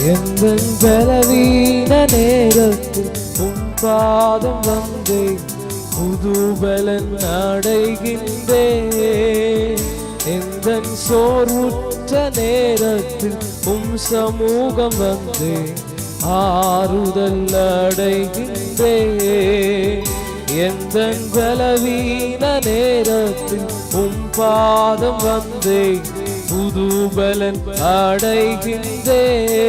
எந்தன் பலவீன நேரத்தில் உம் பாதம் வந்தே புது பலன் அடைகின்றேன். எந்தன் சோர்வுற்ற நேரத்தில் உம் சமூகம் வந்தே ஆறுதல் அடைகின்றேன். எந்தன் பலவீன நேரத்தில் உம் பாதம் வந்தே புது பலன் அடைகின்றேன்.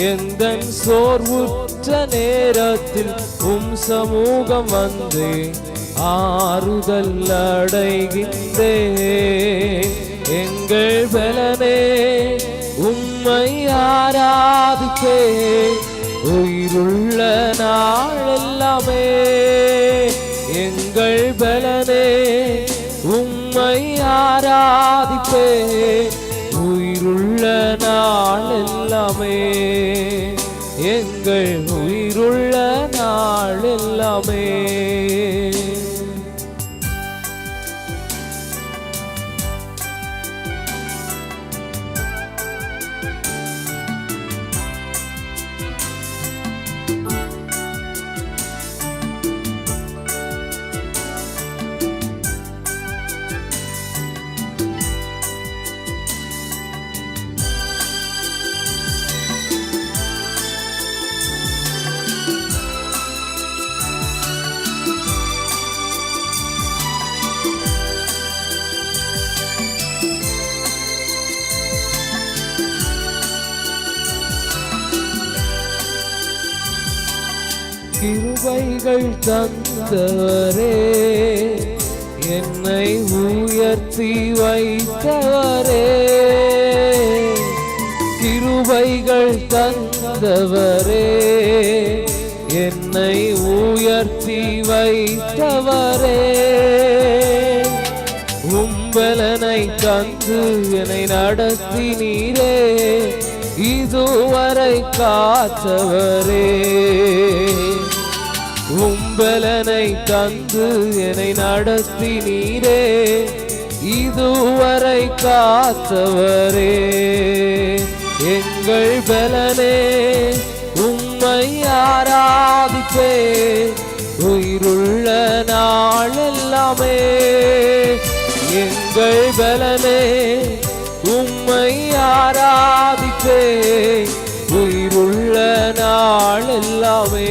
எந்தன் சோர்வுற்ற நேரத்தில் உம் சமூகம் வந்தே ஆறுதல் அடைகின்றேன். எங்கள் பலனே உம்மை ஆராதிப்பே உயிருள்ள நாளெல்லாமே. எங்கள் பலனே உம்மை ஆராதிப்பே உயிருள்ள நாளெல்லாமே. எங்கள் உயிருள்ள நாளெல்லாமே. கிருபைகள் தந்தவரே, என்னை உயர்த்தி வைத்தவரே. கிருபைகள் தந்தவரே, என்னை உயர்த்தி வைத்தவரே. உம்பலனை தந்து என்னை நடத்தினீரே, இதுவரை காத்தவரே. உம்பலனை தந்து என்னை நடத்தினீரே, இதுவரை காத்தவரே. எங்கள் பலனே உம்மை ஆராதிப்பே உயிருள்ள நாளெல்லாமே. எங்கள் பலனே உம்மை ஆராதிப்பே உயிருள்ள நாளெல்லாமே.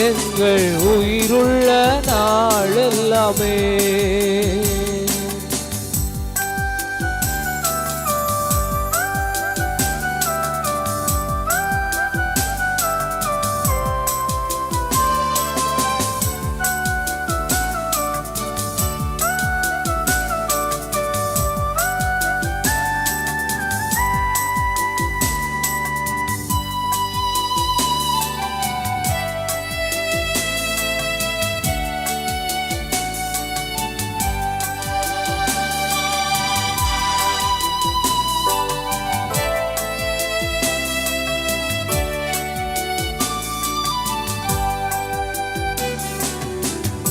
எங்கள் உயிருள்ள நாளெல்லாமே.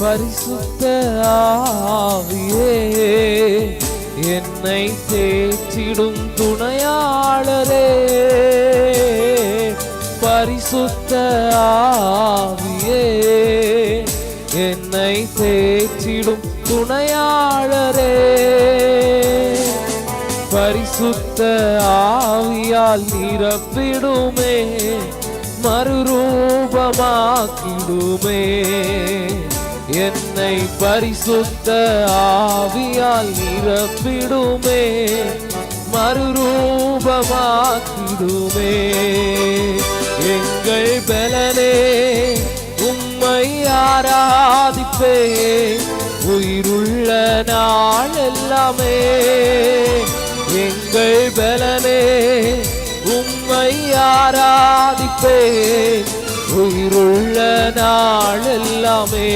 பரிசுத்த ஆவியே, என்னை தேற்றிடும் துணையாளரே. பரிசுத்த ஆவியே, என்னை தேற்றிடும் துணையாளரே. பரிசுத்த ஆவியால் நிரப்பிடுமே, மறுரூபமாக்கிடுமே. என்னை பரிசுத்த ஆவியால் நிரப்பிடுமே, மறுரூபமாக்கிடுமே. எங்கள் பலனே உம்மை ஆராதிப்பே உயிருள்ள நாளெல்லாமே. எங்கள் பலனே உம்மை ஆராதிப்பே உயிருள்ள நாளெல்லாமே.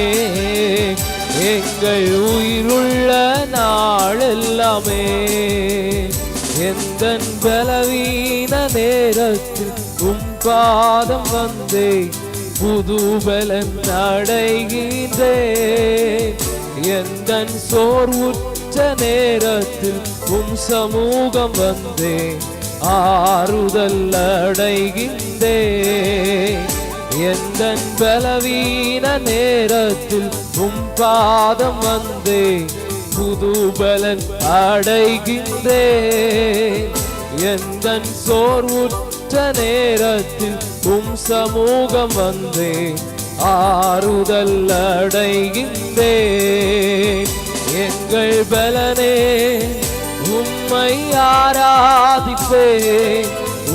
எங்கள் உயிருள்ள நாளெல்லாமே. எந்தன் பலவீன நேரத்தில் உம் பாதம் வந்தே புது பலன் அடைகின்றேன். எந்தன் சோர்வுற்ற நேரத்தில் உம் சமூகம் வந்தே ஆறுதல் அடைகின்றே. எந்தன் பலவீன நேரத்தில் உம் பாதம் வந்தே புதுபலன் அடைகின்றே. எந்தன் சோர்வுற்ற நேரத்தில் உம் சமூகம் வந்தே ஆறுதல் அடைகின்றே. எங்கள் பலனே உம்மை ஆராதிப்பே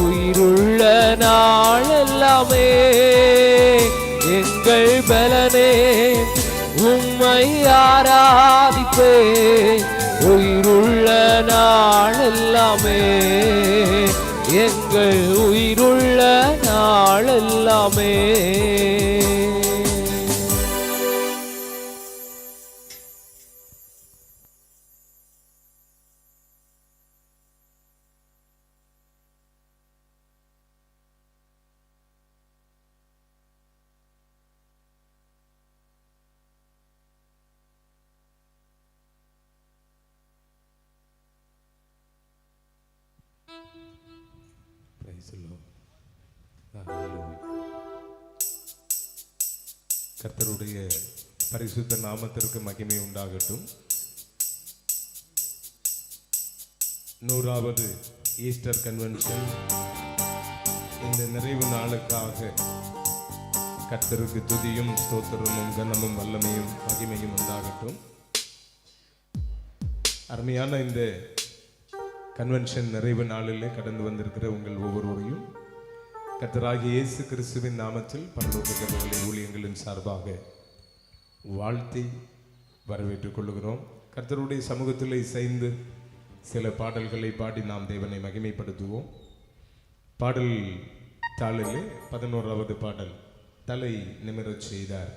உயிருள்ள நாளெல்லாமே. எங்கள் பலனே உம்மை ஆராதிப்பே உயிருள்ள நாளெல்லாமே. எங்கள் உயிருள்ள நாளெல்லாமே. கர்த்தருடைய பரிசுத்த நாமத்திற்கு மகிமை உண்டாகட்டும். 100வது ஈஸ்டர் கன்வென்ஷன் இந்த நிறைவு நாளுக்காக கர்த்தருக்கு துதியும் ஸ்தோத்திரமும் கனமும் வல்லமையும் மகிமையும் உண்டாகட்டும். அருமையான இந்த கன்வென்ஷன் நிறைவு நாளிலே கடந்து வந்திருக்கிற உங்கள் ஒவ்வொருவரையும் கர்த்தராகிய இயேசு கிறிஸ்துவின் நாமத்தில் பரலோக ஜெபவேளை ஊழியங்களின் சார்பாக வாழ்த்தி வரவேற்றுக் கொள்கிறோம். கர்த்தருடைய சமூகத்தில் இசைந்து சில பாடல்களை பாடி நாம் தேவனை மகிமைப்படுத்துவோம். பாடல் தாளிலே 11வது பாடல், தலை நிமிரச் செய்தார்,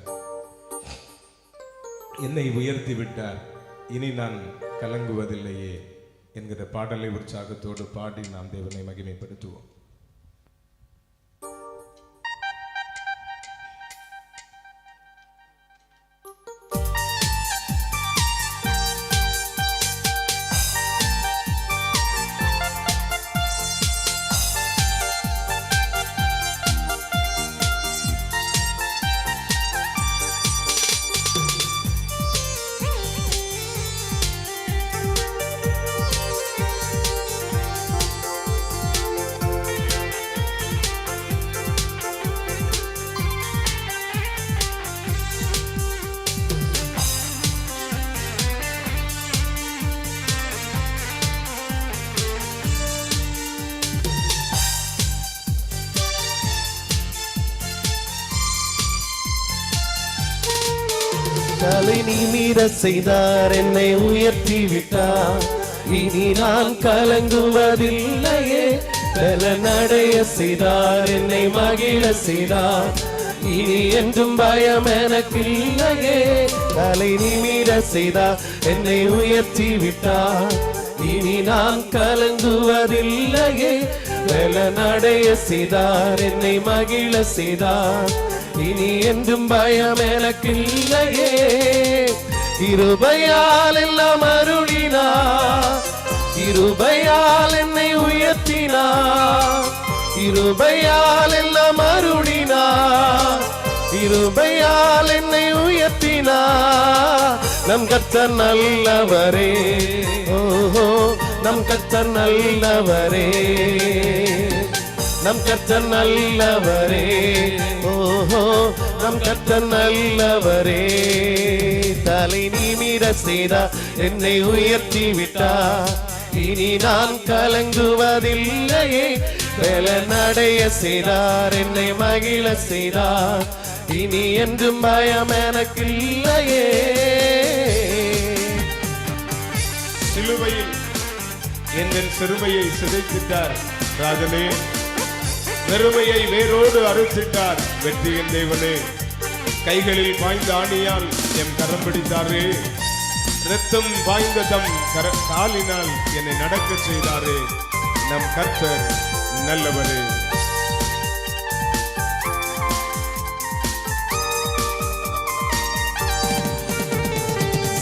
என்னை உயர்த்தி விட்டார், இனி நான் கலங்குவதில்லையே என்கிற பாடலை உற்சாகத்தோடு பாடி நாம் தேவனை மகிமைப்படுத்துவோம். தலை நிமிர செய்தார், என்னை உயர்த்தி விட்டார், இனி நான் கலங்குவதில்லையே. பலனடைய செய்தார், என்னை மகிழ செய்தார், இனி என்றும் பயம் எனக்கில்லையே. தலை நிமிர செய்தார், என்னை உயர்த்தி விட்டார், இனி நான் கலங்குவதில்லையே. பலனடைய செய்தார், என்னை மகிழ செய்தார், இனி என்றும் பயம் எனக்கில்லையே. கிருபையால் எல்லாம் அருளினார், கிருபையால் என்னை உயர்த்தினார், கிருபையால் எல்லாம் அருளினார், கிருபையால் என்னை உயர்த்தினார். நம் கர்த்தர் நல்லவரே, ஓஹோ நம் கர்த்தர் நல்லவரே, நம் கர்த்தர் நல்லவரே, ஓஹோ நம் கர்த்தர் நல்லவரே. தலை நிமிர செய்தார், என்னை உயர்த்தி விட்டார், இனி நான் கலங்குவதில்லையே. பலனடைய செய்தார், என்னை மகிழ செய்தார், இனி என்றும் பயம் எனக்கில்லையே. சிலுவையில் என் சிறுமையை சிதைத்திட்டார் ராஜனே, வெறுமையை வேரோடு அறுத்திட்டார் வெற்றியின் தேவனே. கைகளில் பாய்ந்த ஆணியால் என் கரம் பிடித்தாரே, இரத்தம் வாய்ந்த தம் காலினால் என்னை நடக்க செய்தாரே. நம் கர்த்தர் நல்லவரே.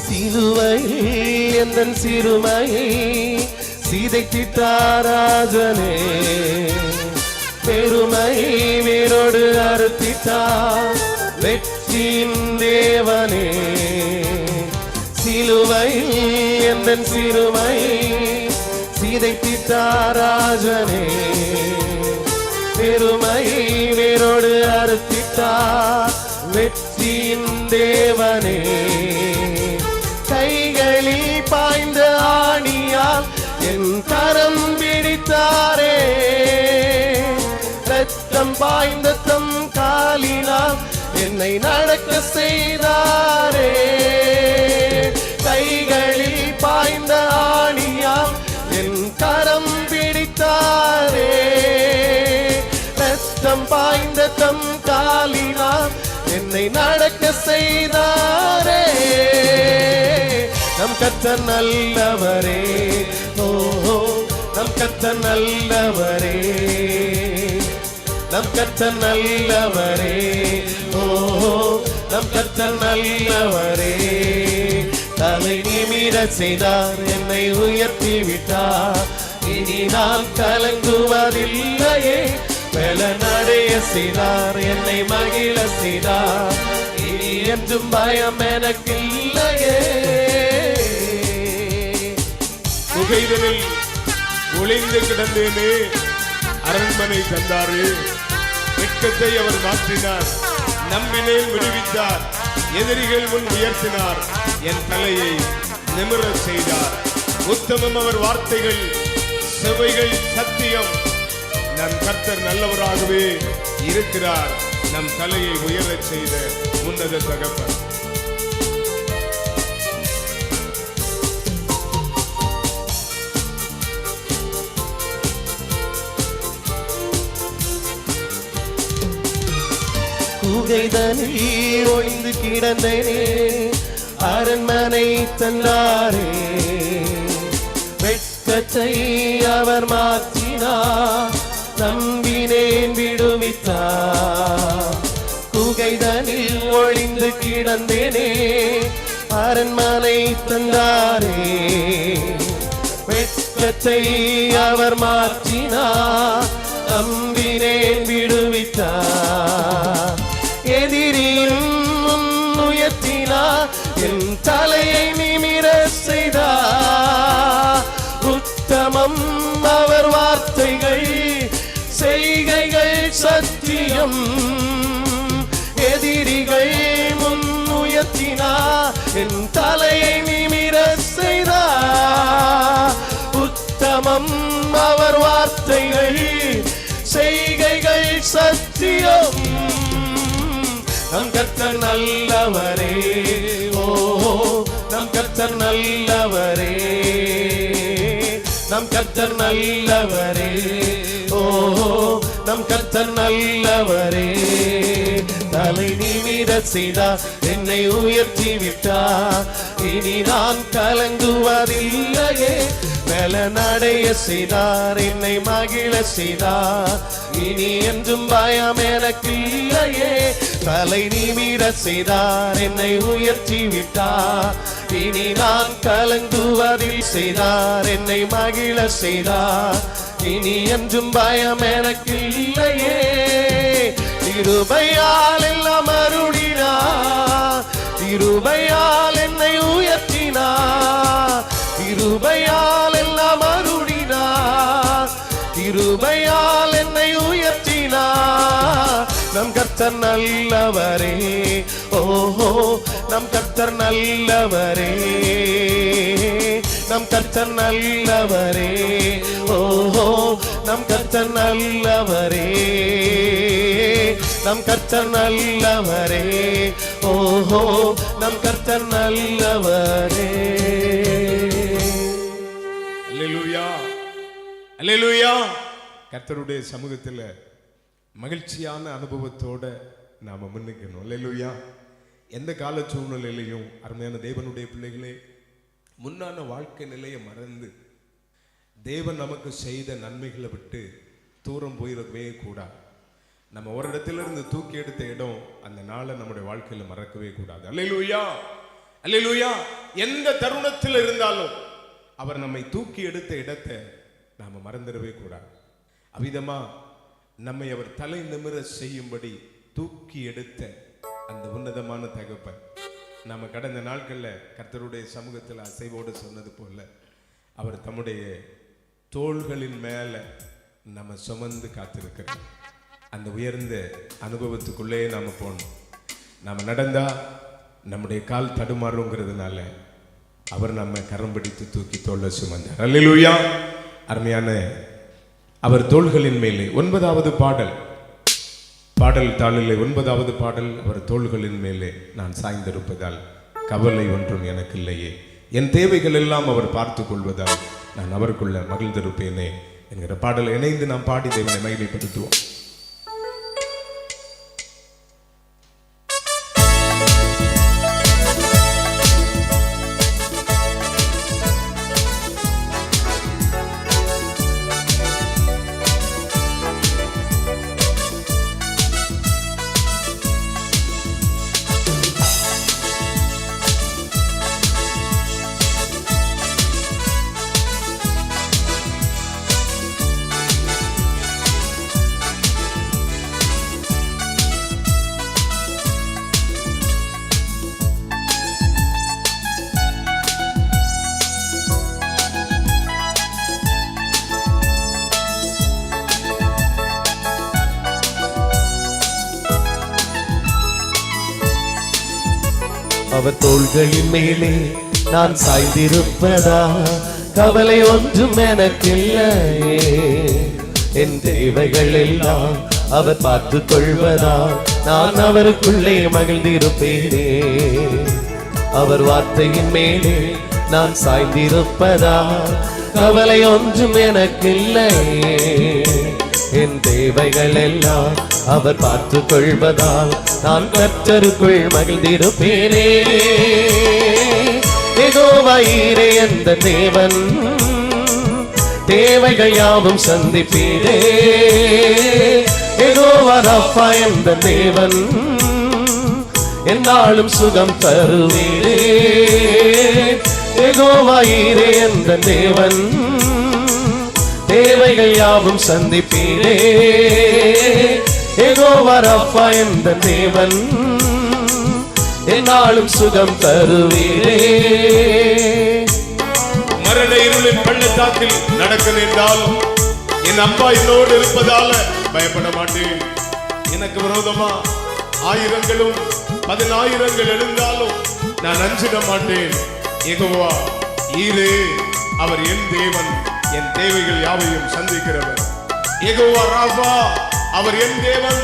சிலுவையில் எந்தன் சிறுமையை சிதைத்திட்டார் ராஜனே, பெருமை வேரோடு அறுத்திட்டார் வெற்றியின் தேவனே. சிலுவையில் எந்தன் சிறுமை சிதைத்திட்டார் ராஜனே, பெருமை வேரோடு அறுத்திட்டார் வெற்றியின் தேவனே. கைகளில் பாய்ந்த ஆணியால் என் கரம் பிடித்தாரே, ரத்தம் பாய்ந்த தம் காலினால் என்னை நடக்க செய்தாரே. கைகளில் பாய்ந்த ஆணியால் என் கரம் பிடித்தாரே, ரத்தம் பாய்ந்த தம் காலினால் என்னை நடக்க செய்தாரே. நம் கர்த்தர் நல்லவரே, ஓஹோ நம் கர்த்தர் நல்லவரே, நம் கர்த்தர் நல்லவரே, ஓஹோ நம் கர்த்தர் நல்லவரே. தலை நிமிர செய்தார், என்னை உயர்த்தி விட்டார், இனி நான் கலங்குவதில்லையே. பலனடைய செய்தார், என்னை மகிழ செய்தார், இனி என்றும் பயம் எனக்கில்லையே. குகைதனில் ஒளிந்து கிடந்தேனே, அரண்மனை தந்தாரு. வெட்கத்தை அவர் மாற்றினார், நம்பினேல் விடுவித்தார், எதிரிகள் முன் உயர்த்தினார், என் தலையை நிமிர செய்தார். உத்தமம் அவர் வார்த்தைகள், செவைகள் சத்தியம். நம் கர்த்தர் நல்லவராகவே இருக்கிறார், நம் தலையை உயரச் செய்த உன்னத தகப்பன். குகைதனில் ஒளிந்து கிடந்தேனே, அரண்மனை தந்தாரே. வெட்கத்தை அவர் மாற்றினார், நம்பினேன் விடுவித்தார். குகைதனில் ஒளிந்து கிடந்தேனே, அரண்மனை தந்தாரே. வெட்கத்தை அவர் மாற்றினார், நம்பினேன் விடுவித்தார். எதிரியின் உயர்த்தினார், என் தலையை நிமிர செய்தார். உத்தமம் அவர் வார்த்தைகள், செய்கைகள் சத்தியம். எதிரிகள் முன் உயர்த்தினார், என் தலையை நிமிர செய்தார். உத்தமம் அவர் வார்த்தைகள், செய்கைகள் சத்தியம். நம் கர்த்தர் நல்லவரே, ஓஹோ நம் கர்த்தர் நல்லவரே, நம் கர்த்தர் நல்லவரே, ஓஹோ நம் கர்த்தர் நல்லவரே. தலை நிமிர செய்தார், என்னை உயர்த்தி விட்டார், இனி நான் கலங்குவதில்லையே. பலனடைய செய்தார், என்னை மகிழ செய்தார், இனி என்றும் பயம் எனக்கில்லையே. தலை நிமிர செய்தார், என்னை உயர்த்தி விட்டார், இனி நான் கலங்குவதில் செய்தார், என்னை மகிழ செய்தார், இனி என்றும் பயம் எனக்கில்லையே. கிருபையால் எல்லாம் அருளினார், கிருபையால் என்னை உயர்த்தினார், கிருபையால் எல்லாம் அருளினார், கிருபையால் என்னை உயர்த்தினார். நம் கர்த்தர் நல்லவரே, ஓஹோ நம் கர்த்தர் நல்லவரே, நம் கர்த்தர் நல்லவரே, ஓஹோ நம் கர்த்தர் நல்லவரே, நம் கர்த்தர் நல்லவரே, ஓஹோ நம் கர்த்தர் நல்லவரே. அல்லேலூயா, அல்லேலூயா. கர்த்தருடைய சமூகத்தில் மகிழ்ச்சியான அனுபவத்தோட நாம முன்னிக்கணும். அல்லேலூயா. எந்த கால சூழ்நிலையிலையும் அருமையான தேவனுடைய பிள்ளைகளே, முன்னான வாழ்க்கை நிலையை மறந்து தேவன் நமக்கு செய்த நன்மைகளை விட்டு தூரம் போயிடவே கூடாது. நம்ம ஒரு இடத்திலிருந்து தூக்கி எடுத்த இடம் அந்த நாளை நம்முடைய வாழ்க்கையில மறக்கவே கூடாது. அல்லேலூயா, அல்லேலூயா. எந்த தருணத்தில் இருந்தாலும் அவர் நம்மை தூக்கி எடுத்த இடத்தை நாம மறந்துடவே கூடாது. அவ்விதமா நம்மை அவர் தலை நிமிர செய்யும்படி தூக்கி எடுத்த அந்த உன்னதமான தகப்பன் நம்ம கடந்த நாட்கள்ல கர்த்தருடைய சமூகத்தில் அசைவோடு சொன்னது போல அவர் தம்முடைய தோள்களின் மேல நம்ம சுமந்து காத்திருக்கிறார். அந்த உயர்ந்த அனுபவத்துக்குள்ளே நாம போனோம். நாம நடந்தா நம்முடைய கால் தடுமாறுங்கிறதுனால அவர் நம்ம கரம் பிடித்து தூக்கி தோள்ல சுமந்தார். அல்லேலூயா. அருமையான அவர் தோள்களின் மேலே 9வது பாடல் தாளிலே 9வது பாடல், அவர் தோள்களின் மேலே நான் சாய்ந்திருப்பதால் கவலை ஒன்றும் எனக்கு இல்லையே, என் தேவைகள் எல்லாம் அவர் பார்த்து கொள்வதால் நான் அவருக்குள்ள மகிழ்ந்திருப்பேனே என்கிற பாடலை இணைந்து நாம் பாடி தேவனை மகிமைப்படுத்துவோம். அவர் தோள்களின் மேலே நான் சாய்ந்திருப்பதா கவலை ஒன்றும் எனக்கில்லையே, என் தேவைகள் எல்லாம் அவர் பார்த்து கொள்வதா நான் அவருக்குள்ளே மகிழ்ந்திருப்பேனே. அவர் வார்த்தையின் மேலே நான் சாய்ந்திருப்பதா கவலை ஒன்றும் எனக்கில்லையே, என் தேவைகள் எல்லாம் அவர் பார்த்து கொள்வதால் நான் கர்த்தருக்குள் மகிழ்ந்திருப்பேனே. யெகோவா ஈரே என்ற தேவன் தேவைகள் யாவும் சந்திப்பீரே. யெகோவா ரஃபா என்ற தேவன் என்னாலும் சுகம் தருவீரே. யெகோவா ஈரே என்ற தேவன் தேவைகள் யாவும் சந்திப்பீரே. யெகோவா ரஃபா என்ற தேவன் என்னாலும் சுகம் தருவீரே. மரண இருளின் பள்ளத்தாக்கில் நடக்க நேர்ந்தாலும் என் அப்பா என்னோடு இருப்பதால பயப்பட மாட்டேன். எனக்கு விரோதமா 1000ங்களும் 10,000ங்கள் எழுந்தாலும் நான் அஞ்சிட மாட்டேன். யெகோவா ஈரே, அவர் என் தேவன், என் தேவைகள் யாவையும் சந்திக்கிறவர். யெகோவா ராஃபா, அவர் என் தேவன்,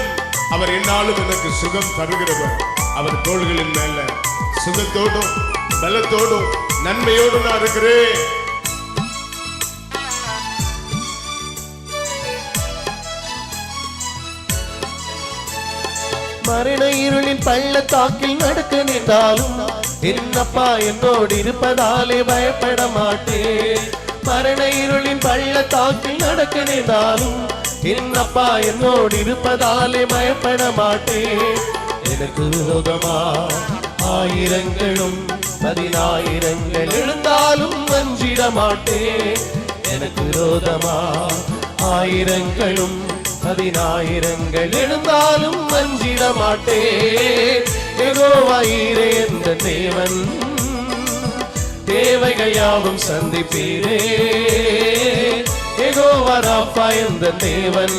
அவர் என்னாலும் எனக்கு சுகம் தருகிறவர். அவர் தோள்களின் மேல சுகத்தோடும் பலத்தோடும் நன்மையோடும் நான் இருக்கிறேன். மரண இருளின் பள்ளத்தாக்கில் நடக்க நின்றாலும் என்னப்பா என்னோடு இருப்பதாலே பயப்பட மாட்டேன். மரண இருளின் பள்ளத்தாக்கில் நடக்க நின்றாலும் என்னப்பா என்னோடு இருப்பதாலே பயப்பட மாட்டேன். எனக்கு விரோதமா 1000ங்களும் 10,000ங்கள் எழுந்தாலும் அஞ்சிட மாட்டேன். எனக்கு விரோதமா 1000ங்களும் 10,000ங்கள் எழுந்தாலும் அஞ்சிட மாட்டேன். யெகோவா ஈரே என்ற தேவன் தேவைகள் யாவும் சந்திப்பீரே. யெகோவா ரஃபா என்ற தேவன்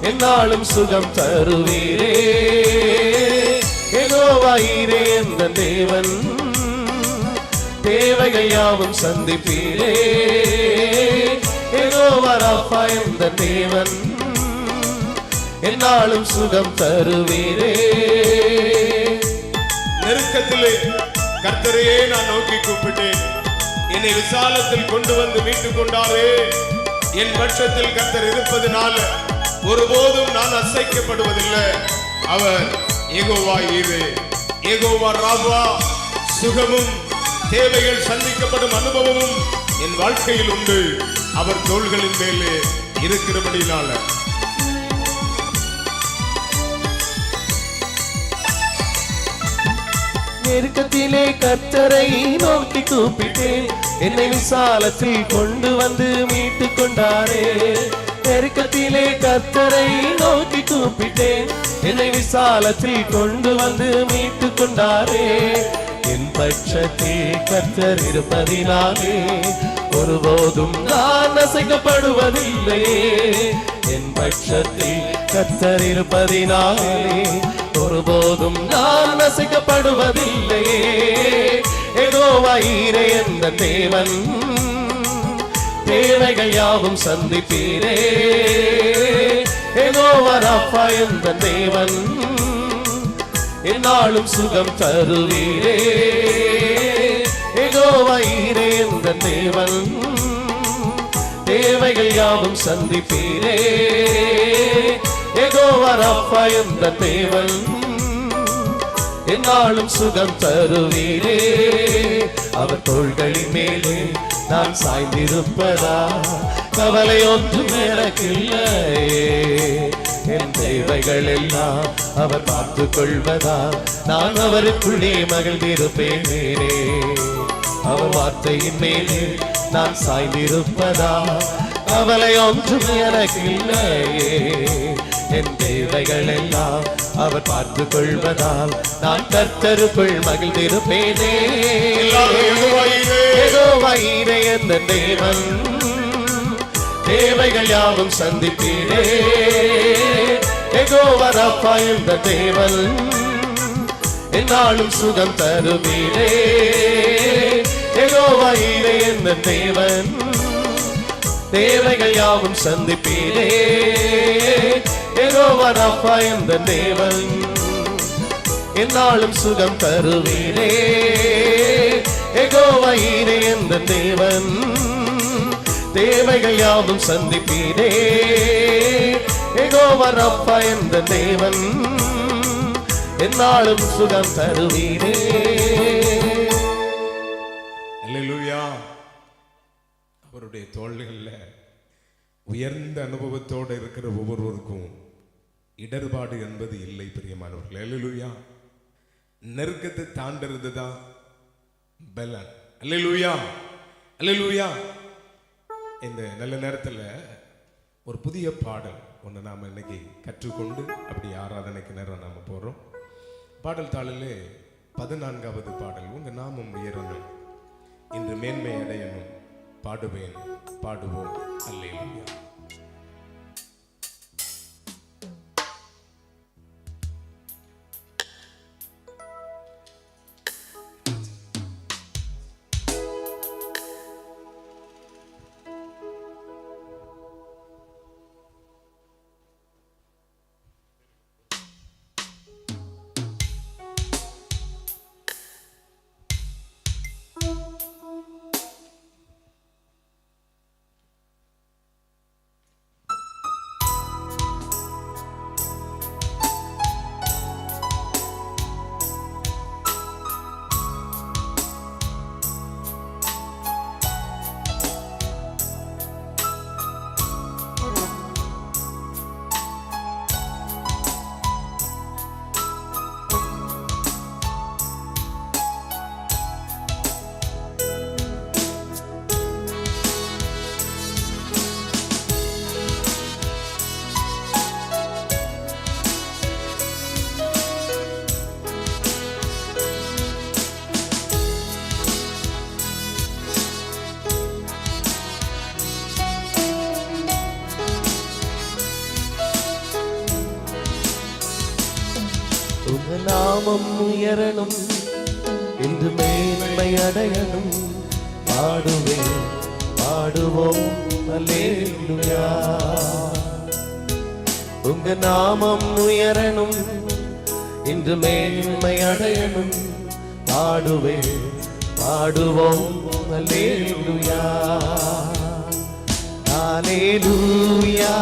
என்னாலும் சுகம் தருவீரே. யெகோவா ஈரே என்ற தேவன் தேவைகள் யாவும் சந்திப்பீரே. யெகோவா ரஃபா என்ற தேவன் என்னாலும் சுகம் தருவீரே. நெருக்கத்திலே கர்த்தரையே நான் நோக்கி கூப்பிட்டேன். என்னை விசாலத்தில் கொண்டு வந்து மீட்டுக் கொண்டாரே. என் பட்சத்தில் கர்த்தர் இருப்பதனால ஒருபோதும் நான் அசைக்கப்படுவதில்லை. அவர் யெகோவா ஈரே, யெகோவா ராஃபா. சுகமும் தேவைகள் சந்திக்கப்படும் அனுபவமும் என் வாழ்க்கையில் உண்டு. அவர் தோள்களின் மேலே இருக்கிறபடினால நெருக்கத்திலே கர்த்தரை நோக்கி கூப்பிட்டேன், என்னை விசாலத்தில் கொண்டு வந்து மீட்டு கொண்டாரே. நெருக்கத்திலே கர்த்தரை நோக்கி கூப்பிட்டேன், என்னை விசாலத்தில் கொண்டு வந்து மீட்டு கொண்டாரே. என் பட்சத்தில் கர்த்தர் இருப்பதினாலே ஒருபோதும் நான் அசைக்கப்படுவதில்லையே. என் பட்சத்தில் கர்த்தர் இருப்பதினாலே ஒருபோதும் நான் அசைக்கப்படுவதில்லையே. யெகோவா ஈரே என்ற தேவன், தேவைகள் யாவும் சந்திப்பீரே. யெகோவா ராஃபா என்ற தேவன், என்னாலும் சுகம் தருவீரே. யெகோவா ஈரே என்ற தேவன், தேவைகள் யாவும் சந்திப்பீரே. யெகோவா ராஃபா என்ற தேவன், என்னாலும் சுகம் தருவீரே. அவர் தோள்களின் மேலே நான் சாய்ந்திருப்பதா, கவலை ஒன்றும் எனக்கில்லையே. என் தேவைகள் எல்லாம் அவர் பார்த்துக் கொள்வதா, நான் அவருக்குள்ளே மகிழ்ந்திருப்பேனே. அவர் வார்த்தையின் மேலே நான் சாய்ந்திருப்பதா, கவலை ஒன்றும் எனக்கில்லையே. என் தேவைகள் எல்லாம் அவர் பார்த்துக் கொள்வதால் நான் கர்த்தருக்குள் மகிழ்ந்திருப்பேனே. யெகோவா ஈரே என்ற தேவன், தேவைகள் யாவும் சந்திப்பீரே. யெகோவா ராஃபா என்ற தேவன், என்னாலும் சுகம் தருவீரே. யெகோவா ஈரே என்ற தேவன், தேவைகள் யாவும் சந்திப்பீரே. யெகோவா ராஃபா என்ற தேவன், என்னாலும் சுகம் தருவீரே. யெகோவா ஈரே என்ற தேவன், தேவைகள் யாவும் சந்திப்பீரே. யெகோவா ராஃபா என்ற தேவன், என்னாலும் சுகம் தருவீரே. அல்லேலூயா. அவருடைய தோள்களில் உயர்ந்த அனுபவத்தோடு இருக்கிற ஒவ்வொருவருக்கும் இடர்பாடு என்பது இல்லை பிரியமானவர்கள். அல்லேலூயா. நெருக்கத்தை தாண்டறது தான் பலன். அல்லேலூயா, அல்லேலூயா. இந்த நல்ல நேரத்தில் ஒரு புதிய பாடல் ஒன்று நாம் இன்னைக்கு கற்றுக்கொண்டு அப்படி ஆராதனைக்கு நேரம் நாம் போகிறோம். பாடல் தாளிலே 14வது பாடல், உங்கள் நாமம் உயரணும், இன்று மேன்மை அடையணும், பாடுவேன் பாடுவோம் அல்லேலூயா. உங்க நாமம் உயரணும், இன்று மேன்மை அடையணும், பாடுவேன் பாடுவோம் அல்லேலூயா. உங்க நாமம் உயரணும், இன்று மேன்மை அடையணும், பாடுவேன் பாடுவோம் அல்லேலூயா. ஹல்லேலூயா,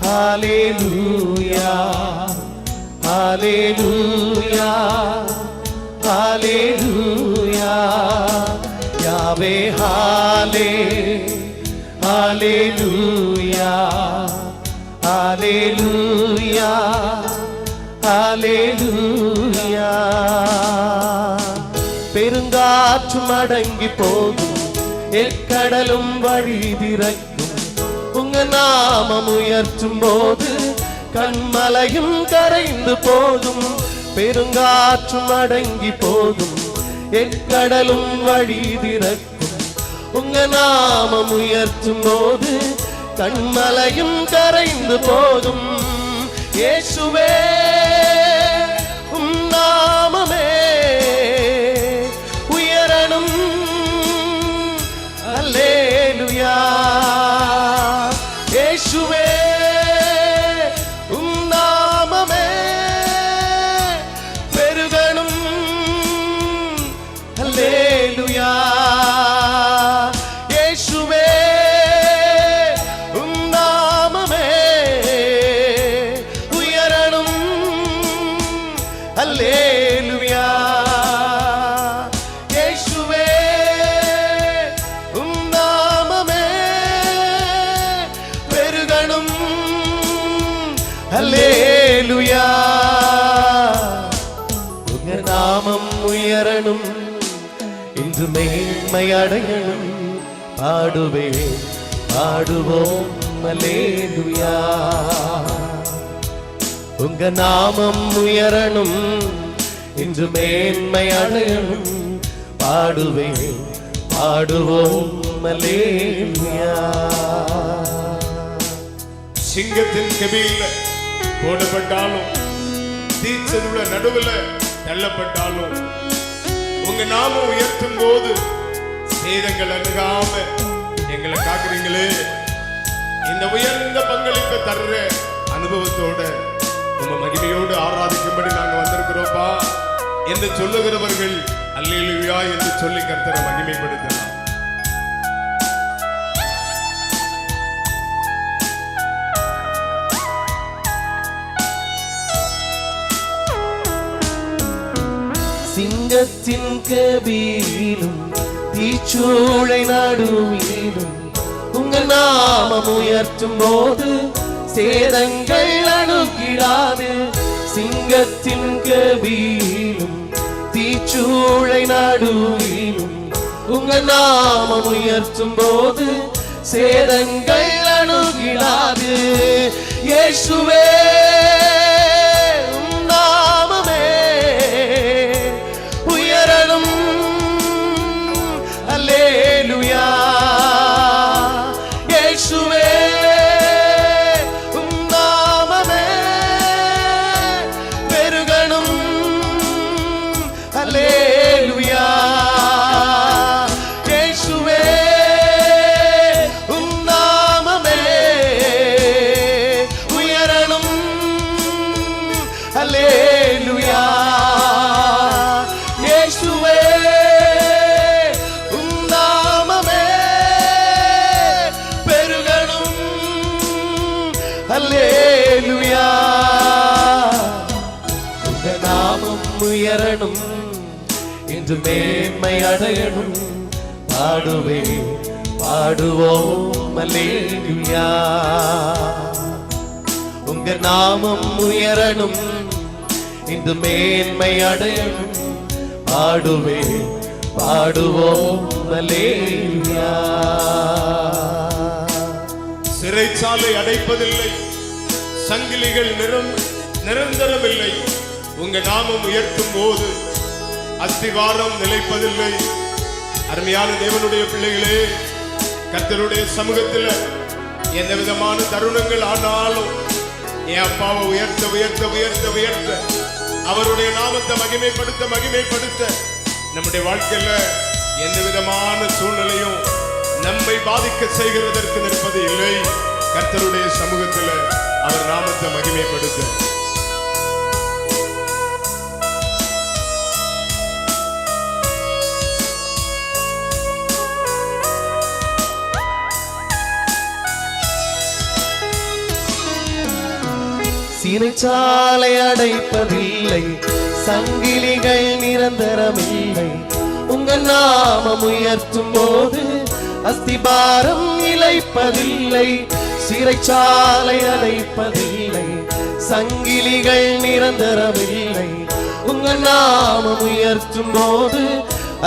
ஹல்லேலூயா, ஹல்லேலூயா, ஹல்லேலூயா. யாவே ஹல்லேலூயா, ஹல்லேலூயா, ஹalleluya. பெருங்காற்றும் அடங்கி போகும், எக்கடலும் வழி திறக்கும். உங்க நாமம் உயர்த்தும் போது கண்மலையும் கரைந்து போகும். பெருங்காற்றும் அடங்கி போகும், எக்கடலும் வழி திறக்கும். உங்க நாமம் உயர்த்தும் போது கண்மலையும் கரைந்து போகும். இயேசுவே உம் நாமமே உயரணும். அல்லேலூயா. இயேசுவே உம் நாமமே பெருகணும். அல்லேலூயா. இயேசுவே உம் நாமமே உயரணும். அல்லேலூயா. இயேசுவே உம் நாமமே பெருகணும். அல்லேலூயா. உங்க நாமம் உயரணும், இன்று மேன்மை அடையணும். பாடுவேன் பாடுவோம் அல்லேலூயா. உங்க நாமம் உயரணும், இன்று மேன்மை அடையணும். பாடுவேன் பாடுவோம் அல்லேலூயா. சிங்கத்தின் கெபியில போடப்பட்டாலும், தீச்சதுள்ள நடுவுல தள்ளப்பட்டாலும், உங்க நாமம் உயர்த்தும் போது சேதங்கள் அணுகாம எங்களை காக்குறீங்களே. இந்த உயர்ந்த பங்களிப்பை தர்ற அனுபவத்தோட உங்க மகிமையோடு ஆராதிக்கும்படி நாங்க வந்திருக்கிறோப்பா என்று சொல்லுகிறவர்கள் அல்லேலூயா என்று சொல்லி கர்த்தரை மகிமைப்படுத்தலாம். சிங்கத்தின் கெபியிலும் தீச்சூளை நடுவிலும் உங்க நாமம் உயர்த்தும் போது சேதங்கள் அணுகிடாது. சிங்கத்தின் கெபியிலும் தீச்சூளை நடுவிலும் உங்க நாமம் உயர்த்தும் போது சேதங்கள் அணுகிடாது. இயேசுவே உம் நாமமே உயரணும். அல்லேலூயா. இயேசுவே உம் நாமமே பெருகணும். அல்லேலூயா. இயேசுவே உம் நாமமே உயரணும். அல்லேலூயா. இயேசுவே உம் நாமமே பெருகணும். அல்லேலூயா. உங்க நாமம் உயரணும், இன்று மேன்மை அடையணும். பாடுவேன் பாடுவோம் அல்லேலூயா. உங்க நாமம் உயரணும், இன்று மேன்மை அடையணும். பாடுவேன் பாடுவோம் அல்லேலூயா. சிறைச்சாலை அடைப்பதில்லை, சங்கிலிகள் நிரந்தரமில்லை. உங்க நாமம் உயர்த்தும் போது அஸ்திவாரம் நிலைப்பதில்லை. அருமையான தேவனுடைய பிள்ளைகளே, கர்த்தருடைய சமூகத்தில் எந்த விதமான தருணங்கள் ஆனாலும் என் அப்பாவை உயர்த்த உயர்த்த உயர்த்த உயர்த்த, அவருடைய நாமத்தை மகிமைப்படுத்த நம்முடைய வாழ்க்கையில எந்த விதமான சூழ்நிலையும் நம்மை பாதிக்க செய்கிறதற்கு நிற்பது இல்லை. கர்த்தருடைய சமூகத்தில் அவர் நாமத்தை மகிமைப்படுத்த சிறைச்சாலை அடைப்பதில்லை, சங்கிலிகள் நிரந்தரமில்லை. உங்க நாமம் உயர்த்தும் போது அஸ்திபாரம் இழைப்பதில்லை. சிறைச்சாலை அடைப்பதில்லை, சங்கிலிகள் நிரந்தரமில்லை. உங்க நாமம் உயர்த்தும் போது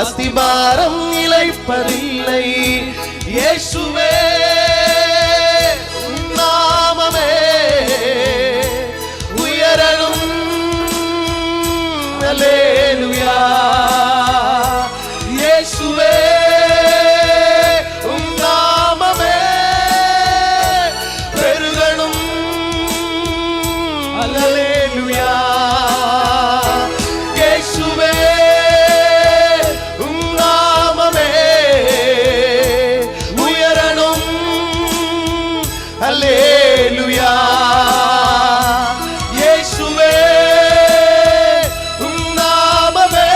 அஸ்திபாரம் நிலைப்பதில்லை. இயேசுவே உம் நாமமே உயரணும். அல்லேலூயா. இயேசுவே உம் நாமமே பெருகணும். அல்லேலூயா. இயேசுவே உம் நாமமே உயரணும். அல்லேலூயா. இயேசுவே உம் நாமமே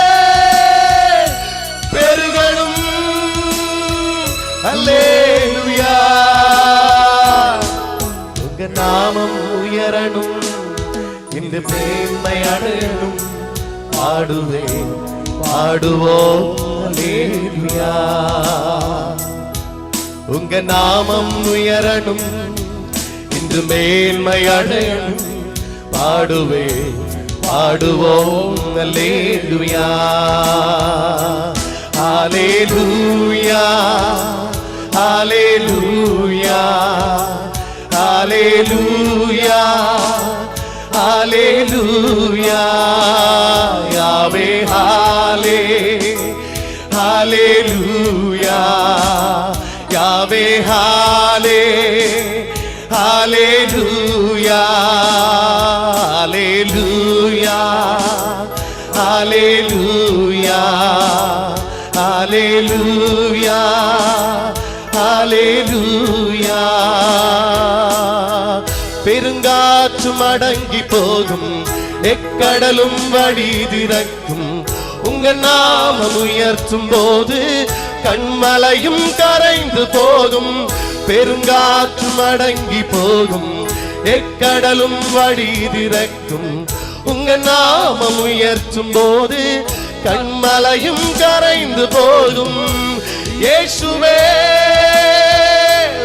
பெருகணும். அல்லேலூயா. உங்க நாமம் உயரணும். இந்த மேன்மை அடையணும். பாடுவேன் பாடுவோம். அல்லேலூயா. உங்க நாமம் உயரணும். இன்று மேன்மை அடையணும். பாடுவேன் பாடுவோம். அல்லேலூயா. ஹல்லேலூயா. ஹல்லேலூயா. ஹல்லேலூயா. ஹல்லேலூயா. யாவே ஹாலே. ஹல்லேலூயா. யாவே ஹாலே. ஹல்லேலூயா. ஹல்லேலூயா. ஹல்லேலூயா. ஹல்லேலூயா. ஹல்லேலூயா. பெருங்காற்றும் அடங்கி போகும். எக்கடலும் வழி திறக்கும். உங்க நாமம் உயர்த்தும் போது கண்மலையும் கரைந்து போகும். பெருங்காற்றும் அடங்கி போகும். எக்கடலும் வழி திறக்கும். உங்க நாமம் உயர்த்தும் போது கண்மலையும் கரைந்து போகும். இயேசுவே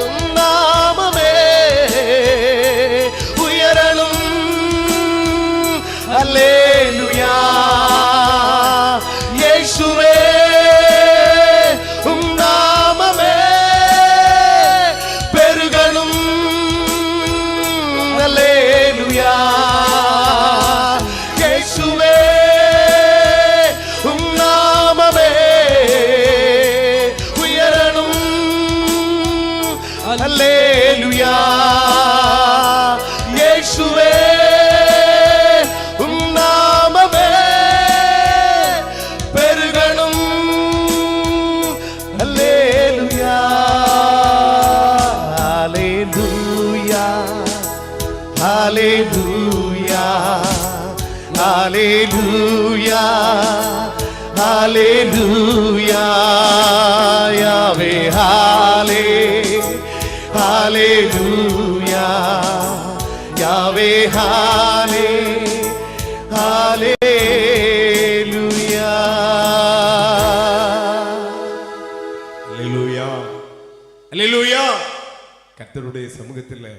உம் நாமமே உயரணும். அல்லேலூயா. இயேசுவே உம் நாமமே பெருகணும். அல்லேலூயா. இயேசுவே உம் நாமமே உயரணும். அல்லேலூயா. இயேசுவே உம் நாமமே பெருகணும். அல்லேலூயா. ஹல்லேலூயா. ஹல்லேலூயா. ஹல்லேலூயா. ஹல்லேலூயா. யாவே ஹாலே. ஹல்லேலூயா. யாவே ஹாலே. ஹல்லேலூயா. அல்லேலூயா. அல்லேலூயா. கர்த்தருடைய சமூகத்தில்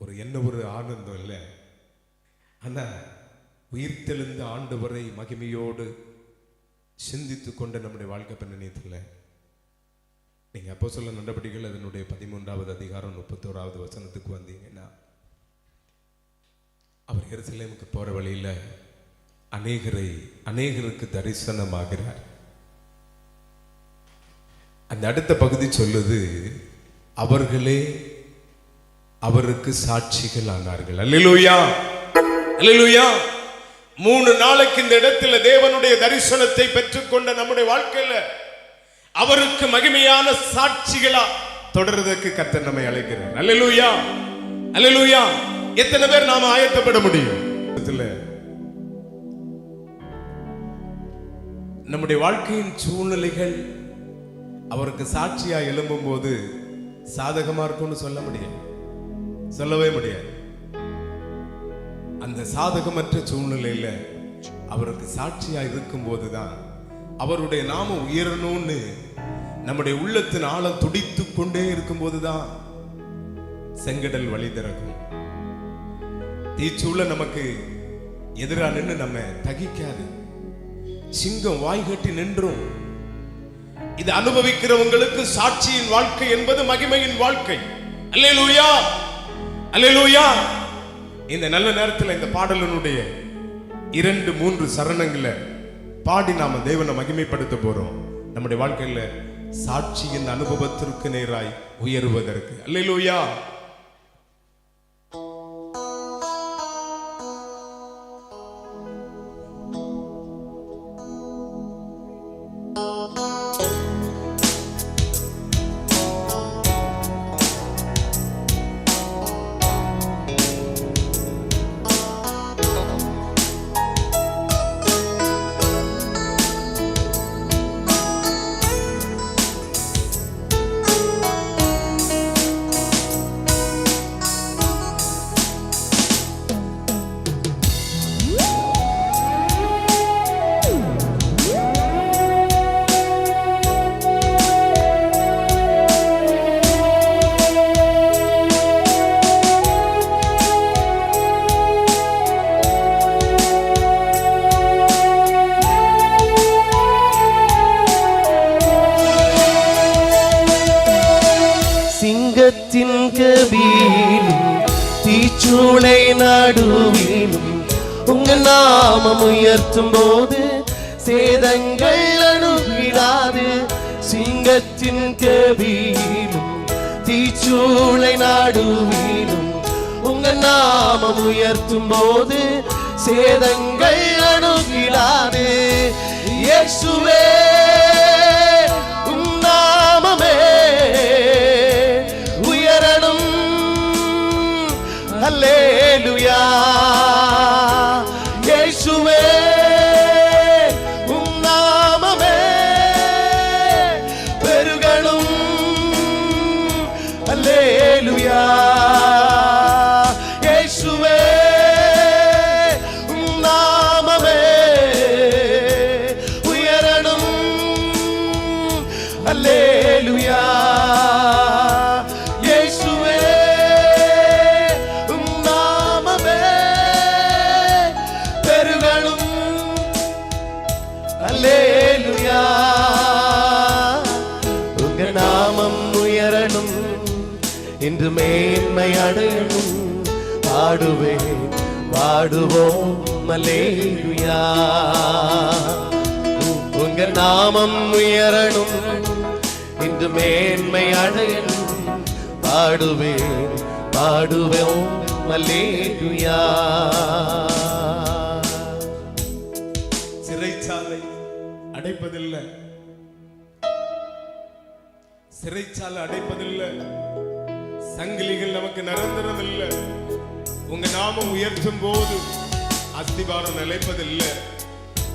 ஒரு ஆனந்தம் இல்லை. ஆனா உயிர்த்தெழுந்த ஆண்டவரை மகிமையோடு சிந்தித்து கொண்ட நம்முடைய வாழ்க்கை பின்னணியத்தில் நீங்க அப்போஸ்தலர் நடபடிகள் அதனுடைய 13வது அதிகாரம் 31வது வசனத்துக்கு வந்தீங்கன்னா, அவர் எருசலேமுக்கு போற வழியில அநேகருக்கு தரிசனமாகிறார். அந்த அடுத்த பகுதி சொல்லுது, அவர்களே அவருக்கு சாட்சிகள் ஆனார்கள். அல்லேலூயா. அல்லேலூயா. 3 நாளைக்கு இந்த இடத்துல தேவனுடைய தரிசனத்தை பெற்றுக்கொண்ட நம்முடைய வாழ்க்கையில அவருக்கு மகிமையான சாட்சிகளா தொடர்றதுக்கு கர்த்தர் நம்மை அழைக்கிறார். அல்லேலூயா. அல்லேலூயா. எத்தனை பேர் நாம ஆயத்தப்பட முடியும்? நம்முடைய வாழ்க்கையின் சூழ்நிலைகள் அவருக்கு சாட்சியா எழும்பும் போது சாதகமா இருக்கும்னு சொல்லவே முடியாது. அந்த சாதகமற்ற சூழ்நிலையில அவருக்கு சாட்சியா இருக்கும் போதுதான் அவருடைய நாமம் உயரணும்னு நம்முடைய உள்ளத்தின் ஆழம் துடித்து கொண்டே இருக்கும் போதுதான் செங்கடல் வழி திறக்கும். தீச்சூள நமக்கு எதிரா நின்று நம்ம தகிக்காது. சிங்கம் வாய் கட்டி நின்றும். இது அனுபவிக்கிறவங்களுக்கு சாட்சியின் வாழ்க்கை என்பது மகிமையின் வாழ்க்கை. அல்லேலூயா, அல்லேலூயா. இந்த நல்ல நேரத்தில் இந்த பாடலினுடைய 2-3 சரணங்களை பாடி நாம தேவனை மகிமைப்படுத்த போறோம். நம்முடைய வாழ்க்கையில சாட்சியின் அனுபவத்திற்கு நேராய் உயர்வதற்கு. அல்லேலூயா. சிங்கத்தின் கவியிலும் தீச்சூளை நடுவிலும் உங்க நாமம் உயர்த்தும் போது சேதங்கள் அணுகிடாது. சிங்கத்தின் கவியிலும் தீச்சூளை நடுவிலும் உங்க நாமம் உயர்த்தும் போது சேதங்கள் அணுகிடாது. இயேசுவே உம் நாமமே உயரணும். அல்லேலூயா. இயேசுவே உம் நாமமே பெருகணும். அல்லேலூயா. இயேசுவே உம் நாமமே உயரணும். அல்லேலூயா. இயேசுவே உம் நாமமே பெருகணும். அல்லேலூயா. உங்க நாமம் உயரணும் என்று மேன்மை அடையணும். பாடுவேன் பாடுவோம் அல்லேலூயா. உங்க நாமம் உயரணும் என்று மேன்மை அடையணும். பாடுவேன் பாடுவோம் அல்லேலூயா. சிறைச்சாலை அடைப்பதில்லை, சிறைச்சாலை அடைப்பதில்லை, சங்கிலிகள் நமக்கு நிரந்தரம் இல்லை. உங்க நாமம் உயர்த்தும் போது அஸ்திபாரம் நிலைப்பதில்லை.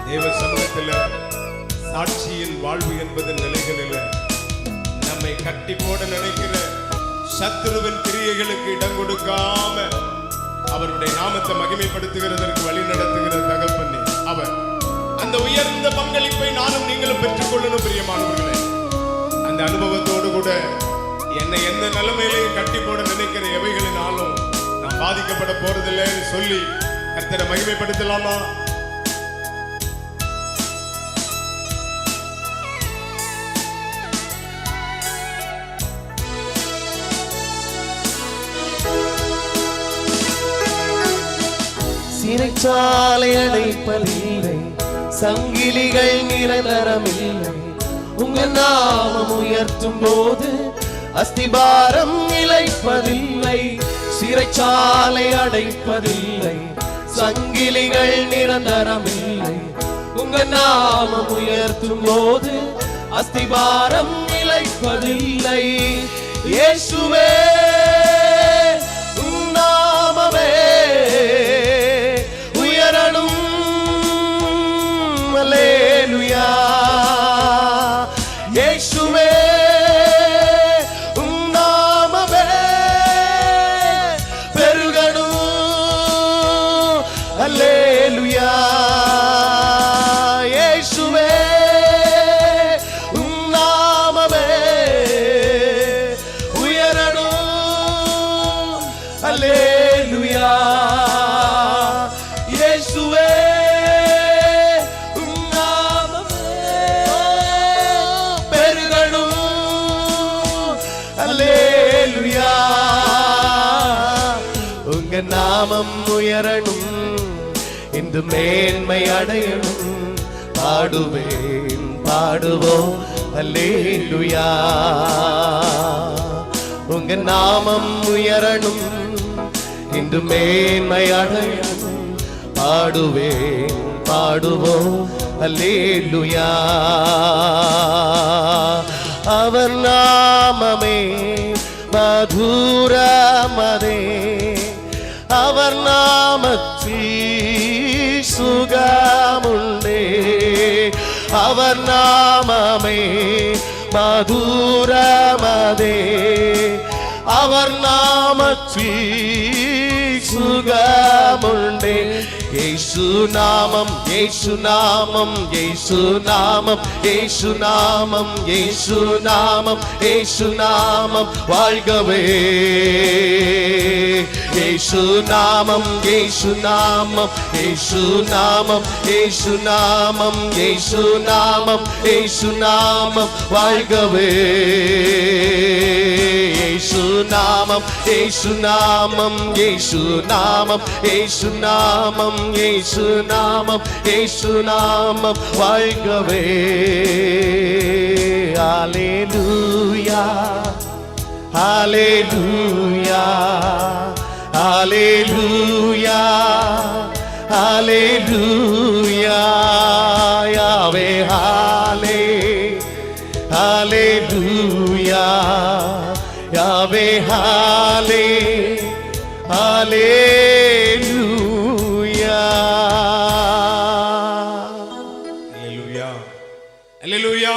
தேவ சமூகத்தில் சாட்சியின் வாழ்வு என்பது நிலைகளில் நம்மை கட்டி போட நினைக்கிற சத்துருவின் கிரியைகளுக்கு இடம் கொடுக்காம அவருடைய நாமத்தை மகிமைப்படுத்துகிறதற்கு வழி நடத்துகிற தகப்பனே அவர். அந்த உயர்ந்த பங்களிப்பை நானும் நீங்களும் பெற்றுக்கொள்ளணும் பிரியமானவர்களே. அந்த அனுபவத்தோடு கூட என்னை எந்த நிலைமையிலையும் கட்டி போட நினைக்கிற எவைகளினாலும் நான் பாதிக்கப்பட போறதில்லைன்னு சொல்லி கர்த்தரை மகிமைப்படுத்தலாமா? சிறைச்சாலை அடைப்பதில்லை, சங்கிலிகள் நிரந்தரமில்லை. உங்க நாமம் உயர்த்தும் போது அஸ்திபாரம் நிலைப்பதில்லை. சிறைச்சாலை அடைப்பதில்லை, சங்கிலிகள் நிரந்தரமில்லை. உங்க நாமம் உயர்த்தும் போது அஸ்திபாரம் நிலைப்பதில்லை. இயேசுவே உம் நாமமே உயரணும். அல்லேலூயா. இயேசுவே உம் நாமமே பெருகணும். அல்லேலூயா. இயேசுவே உம் நாமமே உயரணும். அல்லேலூயா. உங்க நாமம் உயரணும், இந்த மேன்மை அடையணும். பாடுவேன் பாடுவோம் அல்லேலூயா. உங்க நாமம் உயரணும், இந்த மேன்மை அடையணும். பாடுவேன் பாடுவோம் அல்லேலூயா. அவர் நாமமே மதுரமதே, அவர் நாமத்தில் சுகமுண்டே. அவர் நாமமே மதுரமதே, அவர் நாமத்தில் சுகமுண்டே. இயேசு நாமம், இயேசு நாமம், இயேசு நாமம், இயேசு நாமம், இயேசு நாமம், இயேசு நாமம் வாழ்கவே. இயேசு நாமம், இயேசு நாமம், இயேசு நாமம், இயேசு நாமம், இயேசு நாமம், இயேசு நாமம் வாழ்கவே. இயேசு நாமம், இயேசு நாமம், இயேசு நாமம், இயேசு நாமம், இயேசு நாமம், இயேசு நாமம் வாழ்கவே. ஹல்லேலூயா, ஹல்லேலூயா, ஹல்லேலூயா, ஹல்லேலூயா. யாவே ஹல்லே, ஹல்லேலூயா. யாவே ஹல்லே, ஹல்லேலூயா. அல்லேலூயா, அல்லேலூயா.